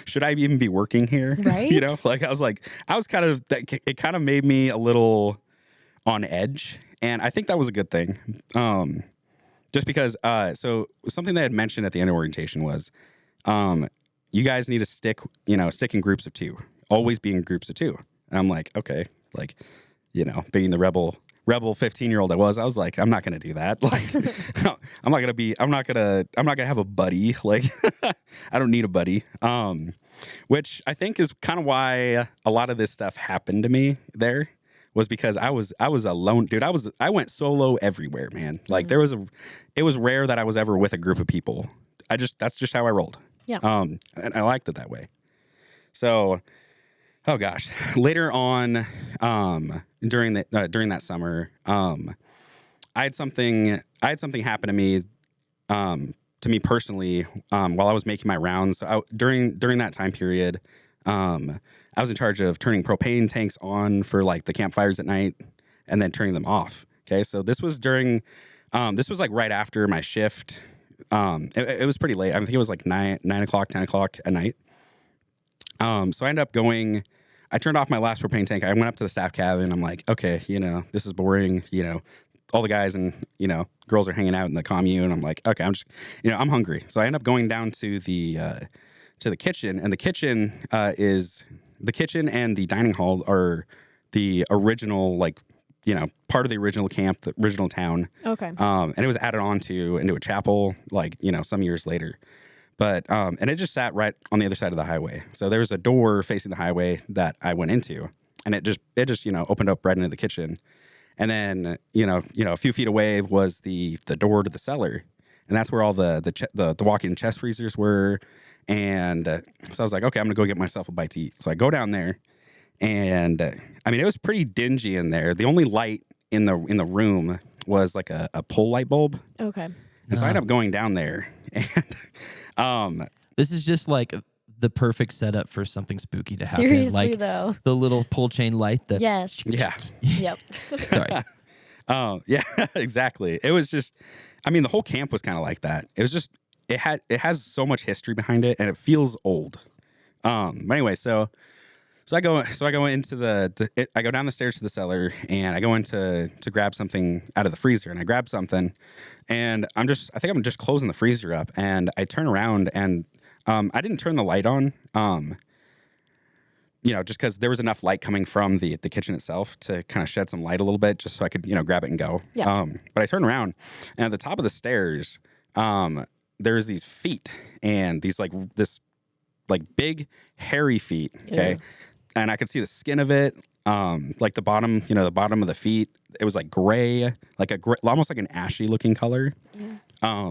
should I even be working here? Right. Like I was kind of, it kind of made me a little on edge, and I think that was a good thing. Just because, so something they had mentioned at the end of orientation was, you guys need to stick in groups of 2, always be in groups of 2. And I'm like, okay, like, being the rebel 15-year-old I was like, I'm not going to do that. Like, I'm not going to have a buddy. Like, I don't need a buddy. Which I think is kind of why a lot of this stuff happened to me there, was because I was alone, dude. I went solo everywhere, man. Like it was rare that I was ever with a group of people. That's just how I rolled. Yeah. And I liked it that way. So, oh gosh, later on, during that summer, I had something happen to me, personally, while I was making my rounds. So during that time period, I was in charge of turning propane tanks on for like the campfires at night, and then turning them off. Okay, so this was like right after my shift. It was pretty late. I think it was like 9 o'clock, 10 o'clock at night. So I ended up going. I turned off my last propane tank. I went up to the staff cabin. I'm like, okay, this is boring. All the guys and girls are hanging out in the commune. I'm like, okay, I'm just, I'm hungry. So I end up going down to the kitchen, and the kitchen and the dining hall are the original, like, part of the original camp, the original town. Okay. And it was added on into a chapel, like, some years later. But, and it just sat right on the other side of the highway. So there was a door facing the highway that I went into, and it just opened up right into the kitchen. And then, a few feet away was the door to the cellar. And that's where all the walk-in chest freezers were. And so I was like, okay, I'm going to go get myself a bite to eat. So I go down there. And it was pretty dingy in there. The only light in the room was like a pole light bulb. Okay. And so I ended up going down there. And this is just like the perfect setup for something spooky to happen. Seriously, like though. the little pull chain light that Yes. yeah. Yep. Sorry. Yeah, exactly. It was just, the whole camp was kind of like that. It was just, it has so much history behind it, and it feels old. But anyway, so I go into I go down the stairs to the cellar, and I go in to grab something out of the freezer, and I grab something, and I think I'm just closing the freezer up, and I turn around, and I didn't turn the light on, just because there was enough light coming from the kitchen itself to kind of shed some light a little bit, just so I could, grab it and go. Yeah. But I turn around, and at the top of the stairs, there's these feet, and these this big hairy feet. Okay. Yeah. And I could see the skin of it, the bottom, the bottom of the feet. It was like gray, almost like an ashy looking color. Yeah.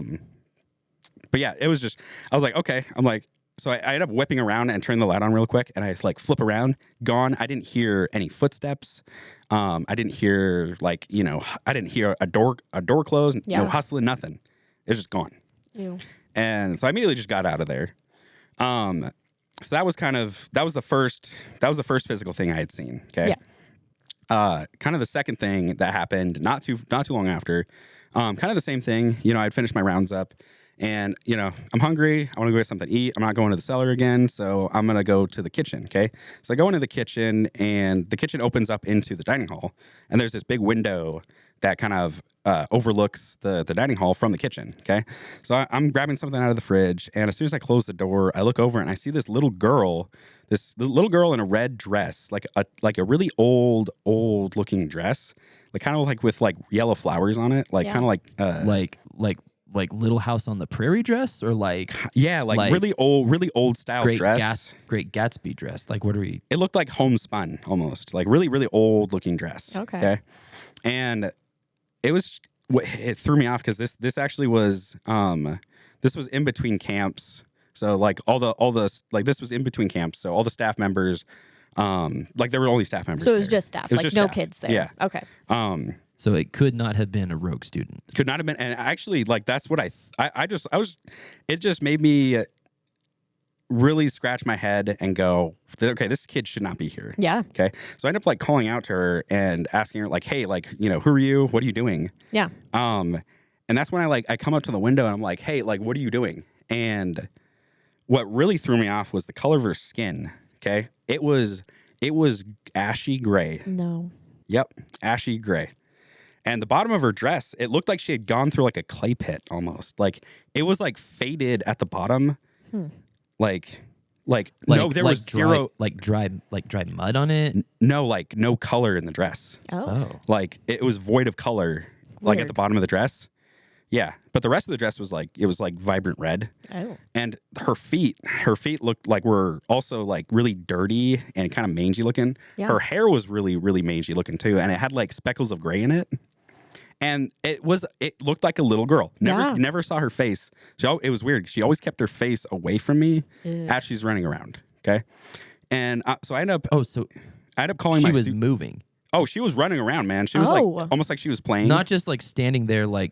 But yeah, it was just, I was like, okay. So I ended up whipping around and turning the light on real quick, and I flip around, gone. I didn't hear any footsteps. I didn't hear I didn't hear a door close, Yeah. no hustling, nothing. It was just gone. Ew. And so I immediately just got out of there. So that was the first physical thing I had seen. Okay. Yeah. Kind of the second thing that happened not too long after, kind of the same thing. I'd finished my rounds up, and I'm hungry. I want to go get something to eat. I'm not going to the cellar again, so I'm gonna go to the kitchen. Okay. So I go into the kitchen, and the kitchen opens up into the dining hall, and there's this big window that kind of overlooks the dining hall from the kitchen. Okay. So I'm grabbing something out of the fridge, and as soon as I close the door, I look over and I see this little girl in a red dress, like a really old looking dress, kind of with yellow flowers on it, Yeah. kind of like Little House on the Prairie dress, or really old style dress. Great Gatsby dress. Like, what are we? It looked like homespun almost, really old looking dress. Okay. And it threw me off because this actually was this was in between camps. So this was in between camps. So all the staff members, there were only staff members. So it was there. just staff, It was just no staff. kids there. Yeah. Okay. So it could not have been a rogue student. Could not have been. And actually, that's what it just made me really scratch my head and go, okay, this kid should not be here. Yeah. Okay. So I ended up calling out to her and asking her hey, who are you? What are you doing? Yeah. And that's when I come up to the window and I'm like, hey, what are you doing? And what really threw me off was the color of her skin. Okay. It was ashy gray. No. Yep. Ashy gray. And the bottom of her dress, it looked like she had gone through a clay pit almost. It was faded at the bottom. No, there was zero dry mud on it. no color in the dress. Oh. It was void of color, at Weird. the bottom of the dress. Yeah, but the rest of the dress was it was vibrant red. Oh. And her feet looked were also really dirty and kind of mangy looking. Yeah. Her hair was really, really mangy looking too, and it had speckles of gray in it. And it looked like a little girl. Never saw her face. It was weird. She always kept her face away from me as she's running around. Okay, and so I ended up. I ended up calling. She was moving. Oh, she was running around, man. She was almost like she was playing. Not just standing there Yeah,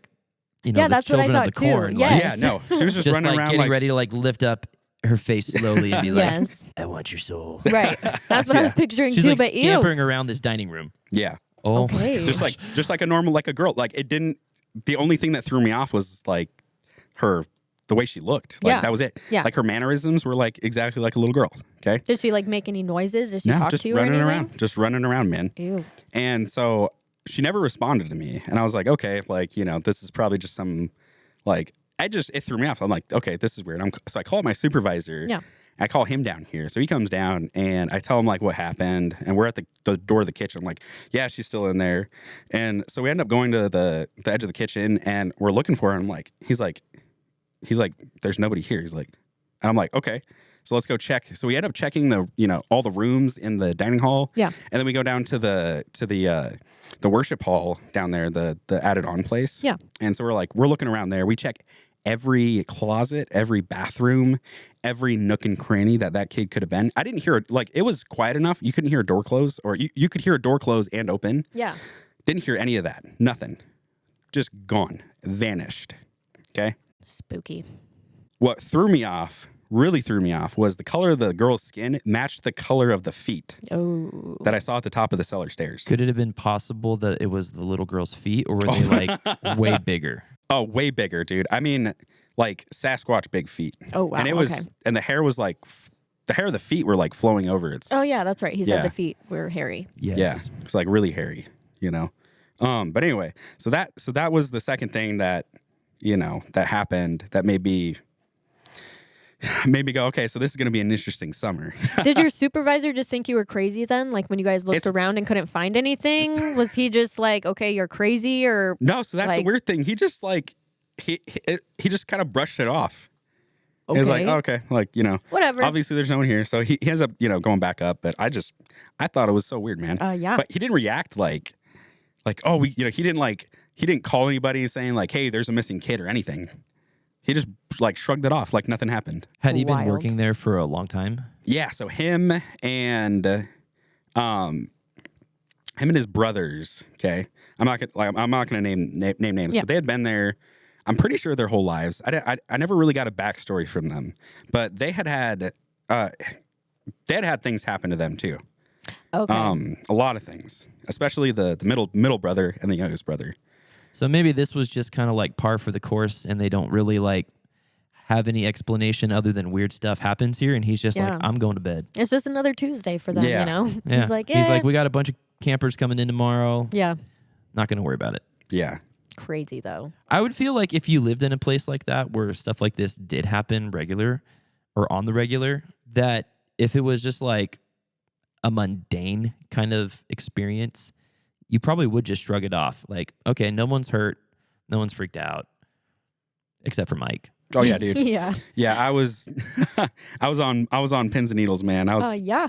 the that's what I children of the thought too. corn. Yes. Yeah, no, she was just running around getting ready to lift up her face slowly and be Yes. I want your soul. Right. That's what I was picturing She's too, but ew. scampering around this dining room. Yeah. Oh, Okay. Just like a normal, a girl. It didn't. The only thing that threw me off was the way she looked. Yeah. That was it. Yeah. Her mannerisms were exactly like a little girl. Okay. Did she make any noises? Did she talk just to you or running anything? around. Just running around, man. Ew. And so she never responded to me, and I was like, okay, this is probably just some it threw me off. I'm like, okay, this is weird. So I call my supervisor. Yeah. I call him down here. So he comes down and I tell him what happened. And we're at the door of the kitchen. I'm like, yeah, she's still in there. And so we end up going to the edge of the kitchen and we're looking for her. And he's like, there's nobody here. He's like, and I'm like, okay. So let's go check. So we end up checking all the rooms in the dining hall. Yeah. And then we go down to the worship hall down there, the added on place. Yeah. And so we're looking around there. We check every closet, every bathroom, every nook and cranny that kid could have been. I didn't hear it. Like, it was quiet enough. You couldn't hear a door close, or you could hear a door close and open. Yeah. Didn't hear any of that. Nothing. Just gone. Vanished. Okay. Spooky. What really threw me off, was the color of the girl's skin matched the color of the feet that I saw at the top of the cellar stairs. Could it have been possible that it was the little girl's feet, or were they like way bigger? Oh, way bigger, dude. I mean, like Sasquatch big feet. Oh, wow. And it was, okay. and the hair was like, the hair of the feet were like flowing over. Oh, yeah, that's right. He Yeah. said the feet were hairy. Yes. Yeah, it's like really hairy, you know. But anyway, so that was the second thing that, that happened that made me go, okay, so this is going to be an interesting summer. Did your supervisor just think you were crazy then? Like when you guys looked around and couldn't find anything? Was he just like, okay, you're crazy, or No, so that's the like- weird thing. He just like he just kind of brushed it off. okay, He was like, oh, okay, like, whatever. obviously there's no one here. So he ends up, going back up. But I thought it was so weird, man. Yeah. But he didn't react like, oh, he didn't call anybody saying like, hey, there's a missing kid or anything. He just like shrugged it off like nothing happened. Had he been Wild. working there for a long time? Yeah, so him and his brothers. Okay, I'm not gonna name names, Yeah. but they had been there. I'm pretty sure their whole lives. I never really got a backstory from them, but they had things happen to them too. Okay. A lot of things, especially the middle brother and the youngest brother. So maybe this was just kind of like par for the course, and they don't really like have any explanation other than weird stuff happens here, and he's just Yeah. like, I'm going to bed. It's just another Tuesday for them, Yeah. you know? Yeah. He's like, we got a bunch of campers coming in tomorrow. yeah. Not going to worry about it. Yeah, Crazy though. I would feel like if you lived in a place like that where stuff like this did happen regular or on the regular, that if it was just like a mundane kind of experience, you probably would just shrug it off. Like, okay, no one's hurt. No one's freaked out. Except for Mike. Oh yeah, dude. Yeah. Yeah, I was on pins and needles, man. Yeah.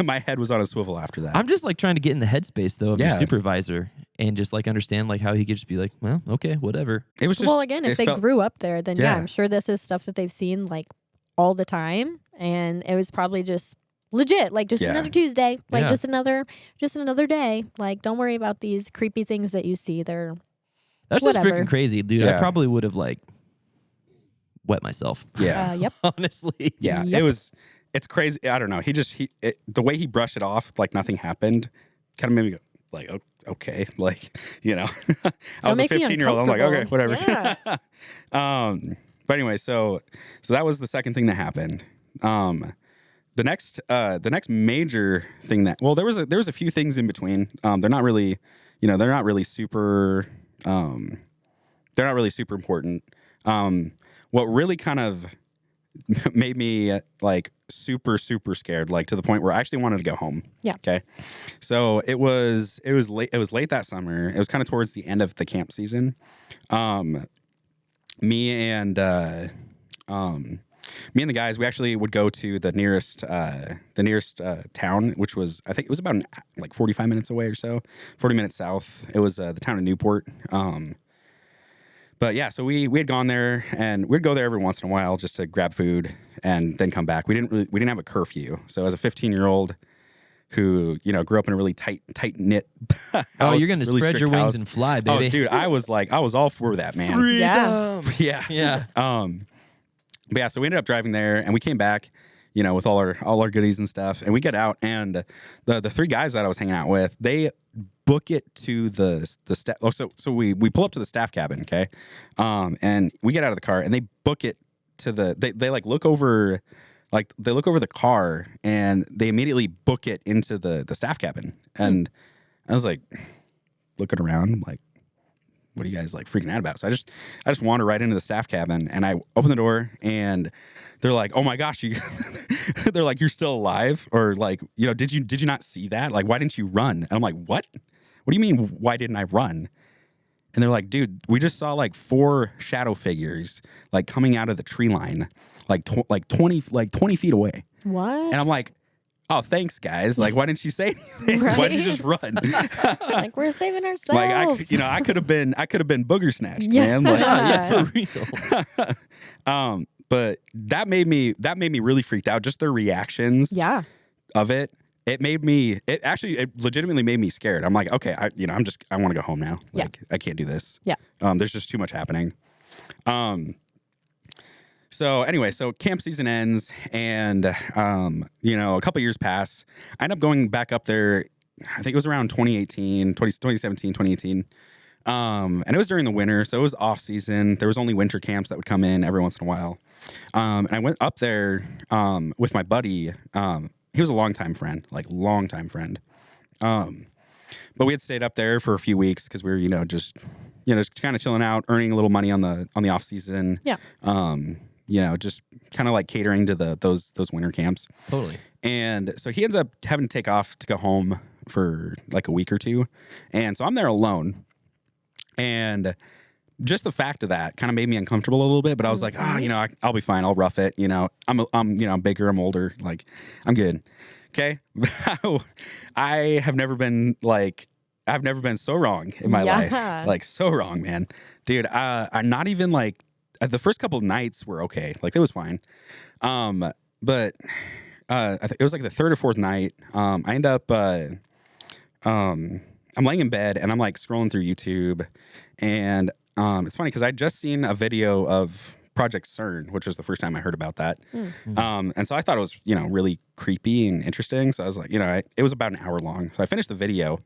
My head was on a swivel after that. I'm just like trying to get in the headspace though of Yeah. your supervisor and just like understand like how he could just be like, well, okay, whatever. It was just, Well, again, if it they felt- grew up there, then yeah, Yeah. I'm sure this is stuff that they've seen like all the time, and it was probably just legit, like just Yeah. another Tuesday, like Yeah. just another day. Like, don't worry about these creepy things that you see. They're That's Whatever. just freaking crazy, dude. I Yeah. probably would have like wet myself. yeah, yep. Honestly. yeah. Yep. It's crazy. I don't know. The way he brushed it off like nothing happened, kind of made me go like, okay, like I was a make me 15-year-old. I'm like, okay, whatever. Yeah. But anyway, so that was the second thing that happened. The next major thing there was a few things in between. They're not really super important. What really kind of made me like super scared, like to the point where I actually wanted to go home. Yeah. Okay. So it was late that summer. It was kind of towards the end of the camp season. Me and the guys, we actually would go to the nearest town, which was, I think it was about 45 minutes away or so, 40 minutes south. It was the town of Newport. But yeah, so we had gone there, and we'd go there every once in a while just to grab food and then come back. We didn't have a curfew. So as a 15-year-old who grew up in a really tight knit house, Oh, you're gonna really spread your strict wings house. and fly, baby. Oh, dude, I was all for that, man. Freedom. Yeah. Yeah. Yeah. But yeah, so we ended up driving there, and we came back, with all our goodies and stuff, and we get out, and the three guys that I was hanging out with, they book it to the staff. Oh, so we pull up to the staff cabin, okay, and we get out of the car, and they book it to they like look over. Like they look over the car and they immediately book it into the staff cabin, and I was like looking around, like, what are you guys like freaking out about? So I just wander right into the staff cabin, and I open the door, and they're like, "Oh my gosh, they're like, you're still alive?" Or like, did you not see that? Like, why didn't you run? And I'm like, what? What do you mean? Why didn't I run? And they're like, dude, we just saw like 4 shadow figures like coming out of the tree line, like 20 feet away. What? And I'm like, oh, thanks, guys. Like, why didn't you say anything? Right? Why didn't you just run? Like, we're saving ourselves. Like, I could have been booger snatched, Yeah. man. Like, Yeah, for real. but that made me really freaked out. Just their reactions Yeah. of it. It legitimately made me scared. I'm like, okay, I want to go home now. Like, I can't do this. Yeah. There's just too much happening. So anyway, so camp season ends, and a couple years pass. I end up going back up there. I think it was around 2017, 2018. And it was during the winter, so it was off season. There was only winter camps that would come in every once in a while. And I went up there with my buddy. He was a longtime friend. But we had stayed up there for a few weeks because we were, just kind of chilling out, earning a little money on the off season. Yeah. Just kind of like catering to those winter camps. Totally. And so he ends up having to take off to go home for like a week or two. And so I'm there alone. And just the fact of that kind of made me uncomfortable a little bit, but I was like, I'll be fine. I'll rough it. I'm bigger, I'm older. Like, I'm good. Okay. I have never been so wrong in my life. Like, so wrong, man. Dude, I'm not even like, the first couple of nights were okay. Like, it was fine. But I think it was like the 3rd or 4th night. I end up, I'm laying in bed and I'm like scrolling through YouTube, and it's funny because I'd just seen a video of Project CERN, which was the first time I heard about that. And so I thought it was, really creepy and interesting. So I was like, it was about an hour long. So I finished the video,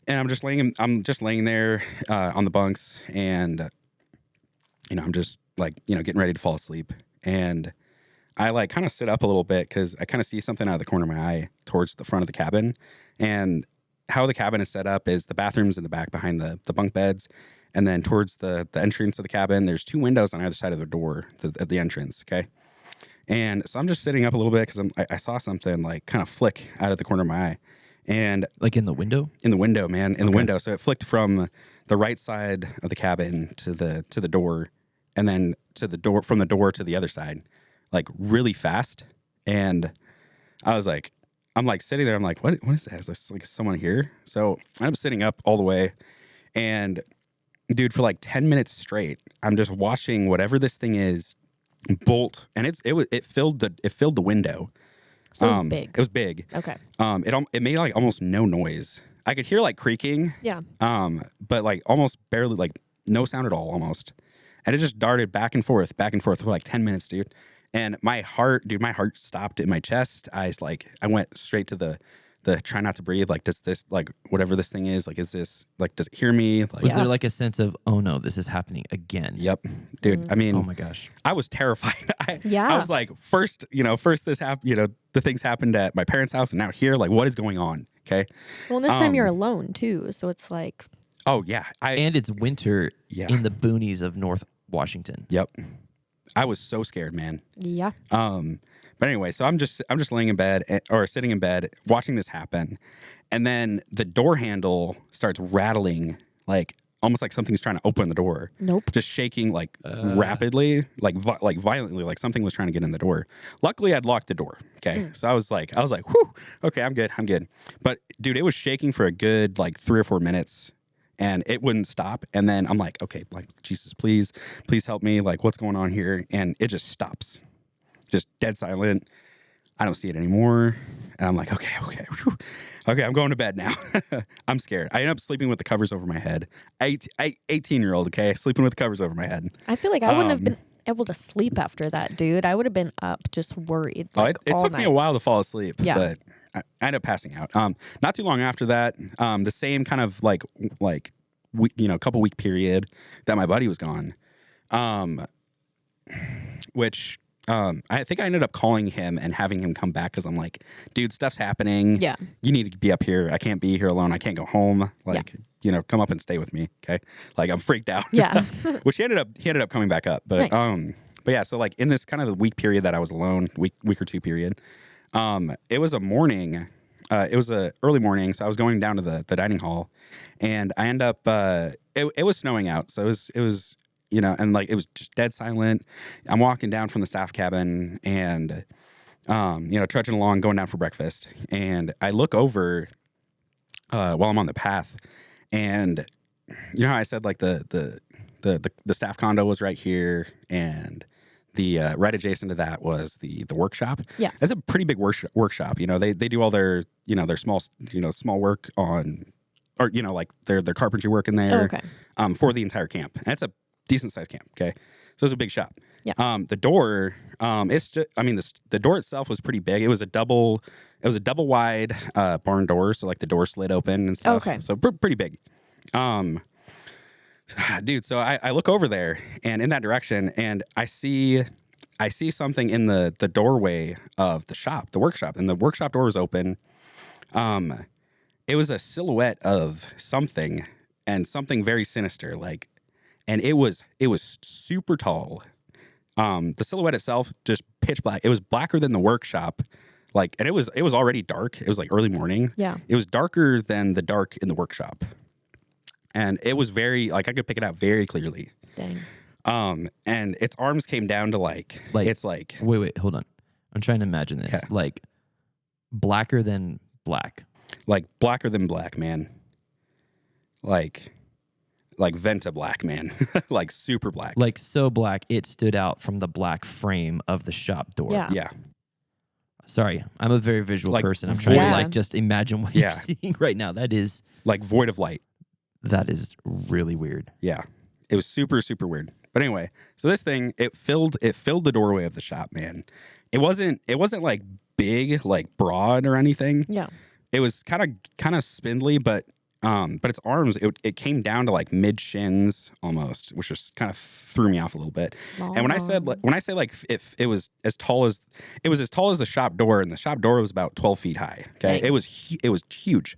and I'm just laying there on the bunks, and I'm just like, getting ready to fall asleep. And I like kind of sit up a little bit because I kind of see something out of the corner of my eye towards the front of the cabin. And how the cabin is set up is the bathroom's in the back behind the bunk beds. And then towards the entrance of the cabin, there's 2 windows on either side of the door at the entrance. Okay. And so I'm just sitting up a little bit because I saw something like kind of flick out of the corner of my eye. And Like in the window? In the window, man. In the window. So it flicked from the right side of the cabin to the door, and then from the door to the other side, like really fast. And I'm like sitting there. I'm like, what is that? Is this like someone here? So I'm sitting up all the way, and dude, for like 10 minutes straight, I'm just watching whatever this thing is bolt, and it filled the window. So it was big. It was big. Okay. It made like almost no noise. I could hear like creaking. Yeah. But like almost barely, like no sound at all, almost. And it just darted back and forth for like 10 minutes, dude. And my heart stopped in my chest. I went straight to the try not to breathe. Like, does this, like, whatever this thing is, like, is this, like, does it hear me? Like, Was there like a sense of, oh no, this is happening again? Yep, dude. I mean, Oh my gosh. I was terrified. I Yeah. was like, first this happened, the things happened at my parents' house, and now here, like, what is going on? Okay. Well, this time you're alone too, so it's like, Oh yeah. And it's winter Yeah. in the boonies of North Washington. Yep. I was so scared, man. yeah. But anyway, so I'm just laying in bed or sitting in bed watching this happen, and then the door handle starts rattling, like almost like something's trying to open the door. Nope. Just shaking like rapidly, like violently, like something was trying to get in the door. Luckily, I'd locked the door. Okay, so I was like, whew, okay, I'm good. But dude, it was shaking for a good like 3 or 4 minutes. And it wouldn't stop. And then I'm like, okay, like, Jesus, please help me. Like, what's going on here? And it just stops. Just dead silent. I don't see it anymore. And I'm like, okay, whew. Okay, I'm going to bed now. I'm scared. I end up sleeping with the covers over my head. 18-year-old, okay, sleeping with the covers over my head. I feel like I wouldn't have been able to sleep after that, dude. I would have been up just worried. Like, it all took night. me a while to fall asleep. Yeah. But I ended up passing out. Not too long after that, the same kind of like couple week period that my buddy was gone, which I think I ended up calling him and having him come back because I'm like, dude, stuff's happening. Yeah. You need to be up here. I can't be here alone. I can't go home. Like, come up and stay with me. Okay. Like, I'm freaked out. Yeah. Which he ended up coming back up. But Nice. but yeah, so like in this kind of the week period that I was alone, week or two period, it was a morning it was a early morning, so I was going down to the dining hall, and I end up it was snowing out, so it was and like it was just dead silent. I'm walking down from the staff cabin and trudging along, going down for breakfast, and I look over while I'm on the path, and you know how I said like the staff condo was right here, and the right adjacent to that was the workshop. Yeah, that's a pretty big workshop. They do all their their small work on, or like their carpentry work in there. okay. For the entire camp. And it's a decent sized camp. Okay, so it's a big shop. Yeah. The door, it's just, the door itself was pretty big. It was a double wide barn door, so like the door slid open and stuff. Okay. So pretty big. Dude, so I look over there and in that direction, and I see something in the doorway of the shop, the workshop, and the workshop door was open. It was a silhouette of something, and something very sinister, like, and it was super tall. The silhouette itself just pitch black. It was blacker than the workshop, like, and it was already dark. It was like early morning. Yeah. It was darker than the dark in the workshop. And it was very, like, I could pick it out very clearly. Dang. And its arms came down to like it's like, wait, hold on. I'm trying to imagine this. Yeah. Like blacker than black. like blacker than black, man. Like Venta black, man. Like super black. Like so black it stood out from the black frame of the shop door. Yeah. Yeah. Sorry, I'm a very visual Like, person. I'm trying to Yeah. like just imagine what Yeah. you're seeing right now. That is Like void of light. really weird. Yeah. It was super, super weird. But anyway, so this thing, it filled the doorway of the shop, man. It wasn't like big, like broad or anything. Yeah. It was kind of spindly, but its arms, it came down to like mid shins almost, which just kind of threw me off a little bit. Long And when I say like if it was as tall as the shop door, and the shop door was about 12 feet high. Okay, Dang. it was huge.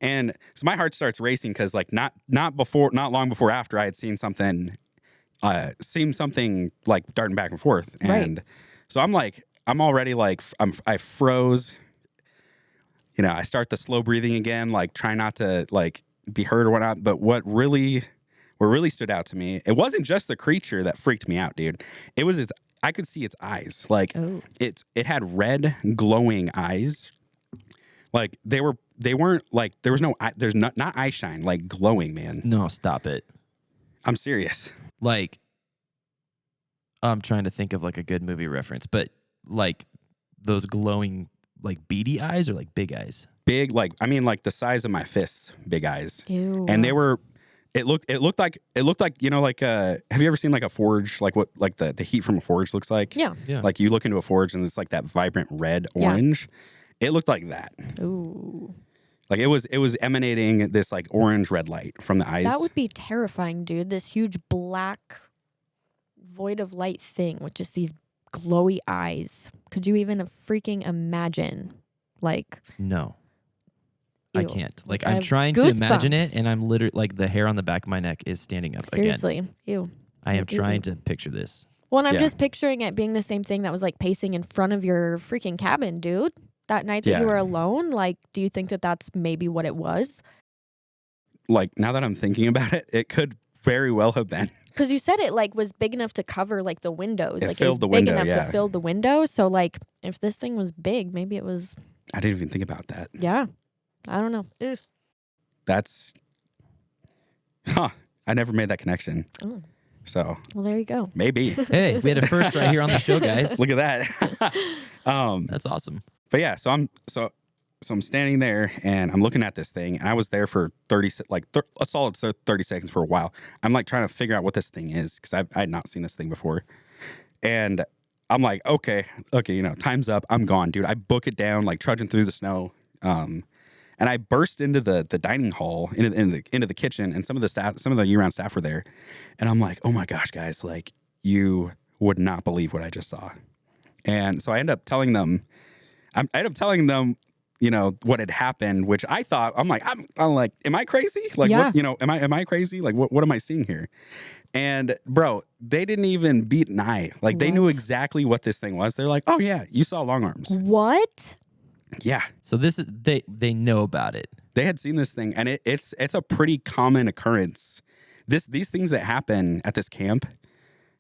And so my heart starts racing because like not long before after I had seen something like darting back and forth, and Right. so I'm already like I froze. I start the slow breathing again, like try not to like be hurt or whatnot. But what really stood out to me, it wasn't just the creature that freaked me out, dude. It was I could see its eyes, like Oh. it had red glowing eyes. Like they weren't like there was no eye, there's not eye shine, like glowing, man. No, stop it. I'm serious. Like I'm trying to think of like a good movie reference, but like those glowing like beady eyes or like big eyes. Big, like the size of my fists, big eyes. Ew. And they were it looked like like have you ever seen like a forge, like what like the heat from a forge looks like? Yeah. Yeah. Like you look into a forge and it's like that vibrant red Yeah. orange. It looked like that. Ooh. Like it was emanating this like orange red light from the eyes. That would be terrifying, dude. This huge black void of light thing with just these glowy eyes. Could you even freaking imagine? Like, No. I ew. can't. Like I I'm have trying to imagine it goosebumps. and I'm literally like the hair on the back of my neck is standing up again. Seriously. Ew. I am Ew, ew, trying ew. to picture this. Well, and I'm Yeah. just picturing it being the same thing that was like pacing in front of your freaking cabin, dude. That night that Yeah. you were alone. Like, do you think that that's maybe what it was? Like now that I'm thinking about it, it could very well have been. Because you said it like was big enough to cover like the windows. It Like it was filled the big window, enough yeah. to fill the window. So like if this thing was big, maybe it was, I didn't even think about that. yeah. I don't know. Ugh. That's I never made that connection. Oh, So well, there you go. maybe. Hey, we had a first right here on the show, guys. Look at that. That's awesome. But yeah, so I'm standing there and I'm looking at this thing, and I was there for a solid 30 seconds for a while. I'm like trying to figure out what this thing is because I had not seen this thing before, and I'm like, okay, time's up. I'm gone, dude. I book it down, like trudging through the snow, and I burst into the dining hall, into the kitchen, and some of the year-round staff were there, and I'm like, oh my gosh, guys, like you would not believe what I just saw, and so I end up telling them. What had happened, which I thought, I'm like, am I crazy? Like, Yeah. what, am I crazy? Like, what am I seeing here? And bro, they didn't even beat an eye. Like, they knew What? exactly what this thing was. They're like, oh yeah, you saw long arms. What? Yeah. So this is they know about it. They had seen this thing, and it's a pretty common occurrence. These things that happen at this camp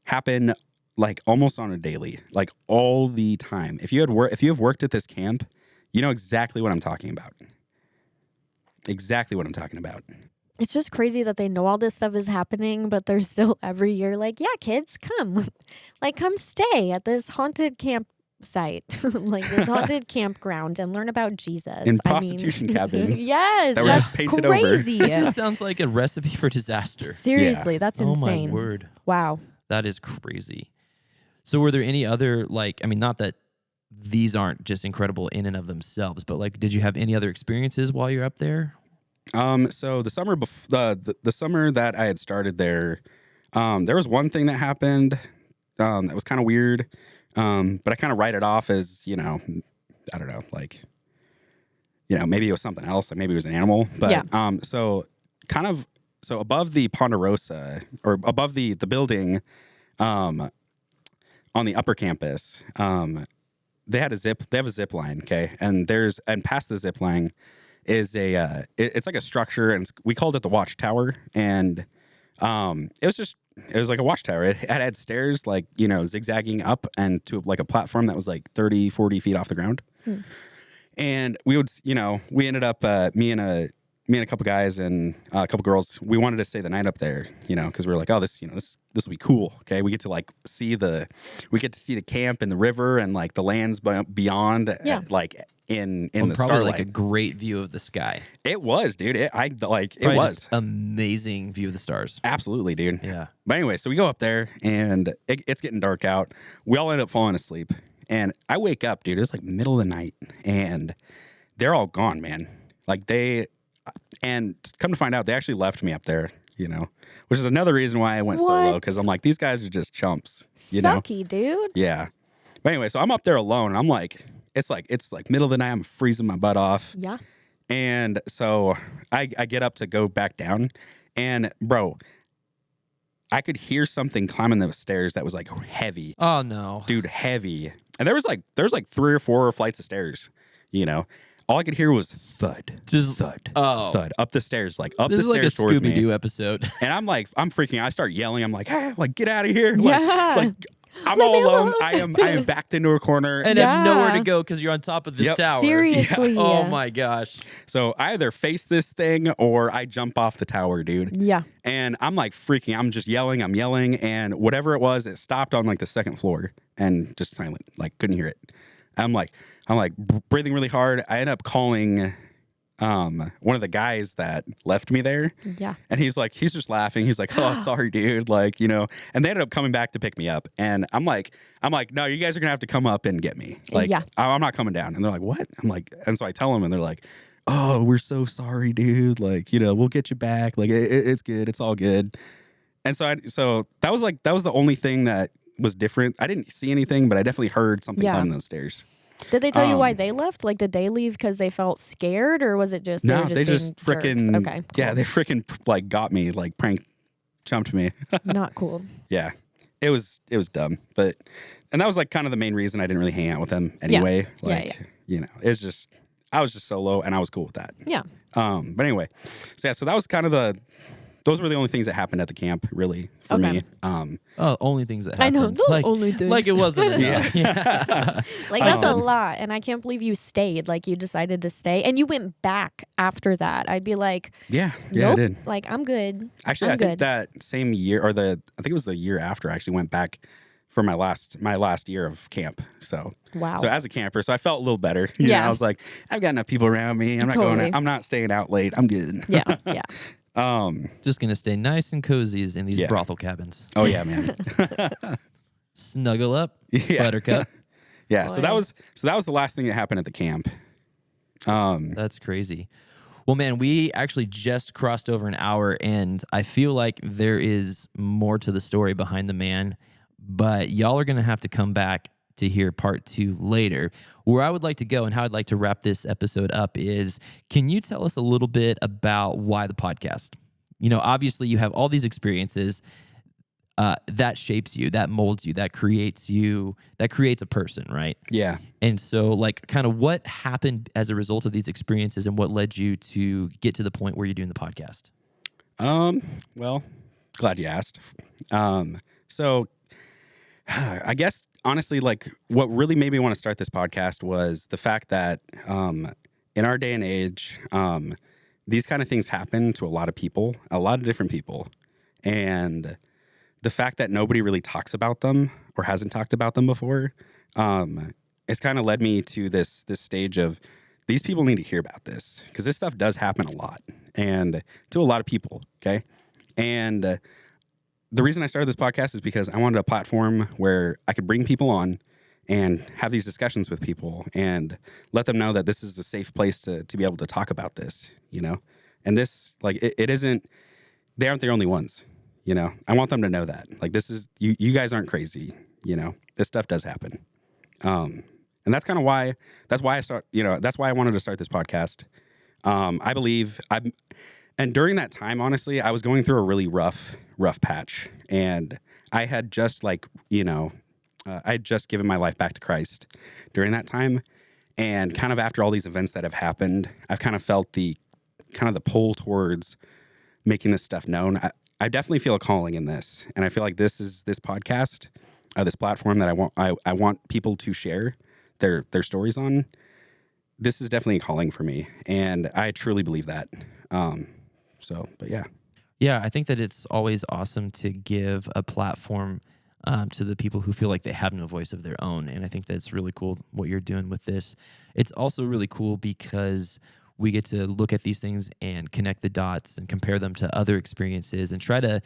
happen like almost on a daily, like all the time. If you have worked at this camp, you know exactly what I'm talking about. Exactly what I'm talking about. It's just crazy that they know all this stuff is happening, but they're still every year like, yeah, kids, come. Like, come stay at this haunted campsite, like this haunted campground, and learn about Jesus. In prostitution cabins. Yes, that were that's just painted crazy. It just sounds like a recipe for disaster. Seriously, that's insane. Oh my word. Wow. That is crazy. So were there any other, like, I mean, not that these aren't just incredible in and of themselves, but like, did you have any other experiences while you're up there? So the summer the summer that I had started there, there was one thing that happened, that was kind of weird. But I kind of write it off as, I don't know, like, maybe it was something else, like maybe it was an animal, but, Yeah. so above the Ponderosa, or above the building, on the upper campus, they have a zip line. Okay. And past the zip line is it's like a structure, and we called it the watchtower. And, it was like a watchtower. It had stairs, like, zigzagging up and to like a platform that was like 30, 40 feet off the ground. And we would, we ended up, me and a couple guys and a couple girls, we wanted to stay the night up there, because we were like, oh, this will be cool. Okay. We get to see the camp and the river and like the lands beyond, like in the Probably starlight. like a great view of the sky. It was, dude. It Probably was just amazing view of the stars. absolutely, dude. Yeah. But anyway, so we go up there and it's getting dark out. We all end up falling asleep, and I wake up, dude. It's like middle of the night, and they're all gone, man. Like and come to find out, they actually left me up there, which is another reason why I went solo, because I'm like, these guys are just chumps, Sucky, dude. Yeah. But anyway, so I'm up there alone, and I'm like, it's like middle of the night. I'm freezing my butt off. Yeah. And so I get up to go back down, and bro, I could hear something climbing those stairs that was like heavy. Oh no, Dude, heavy. And there was like 3 or 4 flights of stairs, All I could hear was thud, Just thud, oh. thud up the stairs, like up This the is like a stairs towards me. Scooby-Doo episode. And I'm freaking out. I start yelling. I'm like, hey, like, get out of here. Yeah. Like I'm Leave all me alone. alone. I am backed into a corner. And have nowhere to go because you're on top of this Yep. tower. Seriously. Oh my gosh. So I either face this thing or I jump off the tower, dude. Yeah. And I'm like freaking. I'm just yelling. I'm yelling. And whatever it was, it stopped on like the second floor and just silent. Like couldn't hear it. I'm like breathing really hard. I end up calling one of the guys that left me there. Yeah. And he's just laughing. He's like, oh, sorry, dude. Like, and they ended up coming back to pick me up. And I'm like, no, you guys are gonna have to come up and get me. Like, Yeah. I'm not coming down. And they're like, what? I'm like, and so I tell them, and they're like, oh, we're so sorry, dude. Like, we'll get you back. Like, it's good. It's all good. And so that was the only thing that was different. I didn't see anything, but I definitely heard something climbing those stairs. Did they tell you why they left? Like, did they leave because they felt scared, or was it just No, they just freaking okay? Yeah, Cool. they freaking like got me, like jumped me. Not cool. Yeah, it was dumb, and that was like kind of the main reason I didn't really hang out with them anyway. Yeah. It's just I was just solo, and I was cool with that. Yeah. But anyway, so that was kind of those were the only things that happened at the camp, really, for me. Oh, only things that I happened. know, those only things. Like it wasn't enough. Like that's a lot, and I can't believe you stayed. Like you decided to stay, and you went back after that. I'd be like, Yeah, nope, I did. Like I'm good. Actually, I'm I think good. that same year, I think it was the year after, I actually went back for my last year of camp. So Wow. So as a camper, so I felt a little better. Yeah. I was like, I've got enough people around me. Totally. I'm not staying out late. I'm good. Yeah. Yeah. Just gonna stay nice and cozy in these brothel cabins. Oh yeah, man. Snuggle up, Yeah. buttercup. Yeah. So that was the last thing that happened at the camp. That's crazy. Well, man, we actually just crossed over an hour, and I feel like there is more to the story behind the man, but y'all are going to have to come back to hear part 2 later. Where I would like to go and how I'd like to wrap this episode up is, can you tell us a little bit about why the podcast? Obviously you have all these experiences. that shapes you, that molds you, that creates a person, right? Yeah. And so, like, kind of what happened as a result of these experiences and what led you to get to the point where you're doing the podcast? Well, glad you asked. So I guess honestly, like what really made me want to start this podcast was the fact that, in our day and age, these kind of things happen to a lot of people, a lot of different people. And the fact that nobody really talks about them or hasn't talked about them before, it's kind of led me to this stage of these people need to hear about this because this stuff does happen a lot and to a lot of people. Okay. And the reason I started this podcast is because I wanted a platform where I could bring people on and have these discussions with people and let them know that this is a safe place to be able to talk about this, you know? And this, like, it isn't, they aren't the only ones, you know? I want them to know that. Like, this is, you guys aren't crazy, you know? This stuff does happen. And that's kind of why, that's why I wanted to start this podcast. I believe and during that time, honestly, I was going through a really rough patch. And I had just I had just given my life back to Christ during that time. And kind of after all these events that have happened, I've kind of felt the pull towards making this stuff known. I definitely feel a calling in this. And I feel like this podcast, this platform that I want people to share their stories on. This is definitely a calling for me. And I truly believe that. But yeah. Yeah, I think that it's always awesome to give a platform to the people who feel like they have no voice of their own. And I think that's really cool what you're doing with this. It's also really cool because we get to look at these things and connect the dots and compare them to other experiences and try to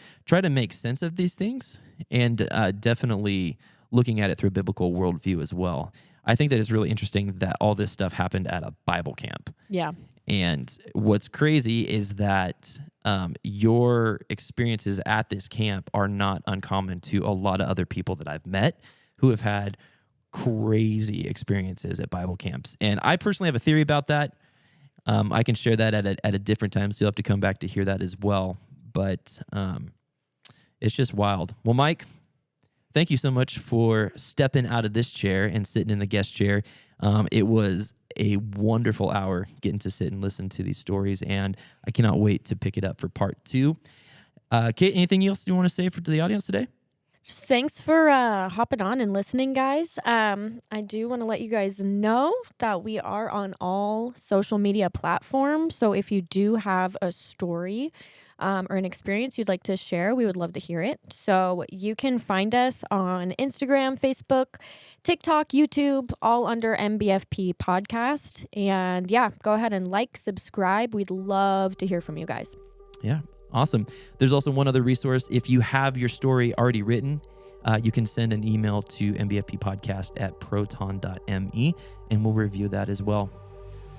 make sense of these things, and definitely looking at it through a biblical worldview as well. I think that it's really interesting that all this stuff happened at a Bible camp. Yeah. And what's crazy is that your experiences at this camp are not uncommon to a lot of other people that I've met who have had crazy experiences at Bible camps. And I personally have a theory about that. I can share that at a different time, so you'll have to come back to hear that as well. But it's just wild. Well, Mike, thank you so much for stepping out of this chair and sitting in the guest chair. It was a wonderful hour getting to sit and listen to these stories, and I cannot wait to pick it up for part 2. Kate, anything else you want to say to the audience today? Just thanks for hopping on and listening, guys. I do want to let you guys know that we are on all social media platforms. So if you do have a story or an experience you'd like to share, we would love to hear it. So you can find us on Instagram, Facebook, TikTok, YouTube, all under MBFP Podcast. And yeah, go ahead and subscribe. We'd love to hear from you guys. Yeah. Awesome. There's also one other resource. If you have your story already written, you can send an email to mbfppodcast@proton.me, and we'll review that as well.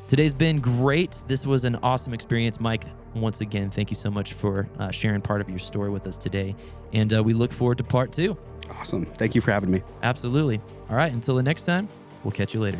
Today's been great. This was an awesome experience. Mike, once again, thank you so much for sharing part of your story with us today. And we look forward to part 2. Awesome. Thank you for having me. Absolutely. All right. Until the next time, we'll catch you later.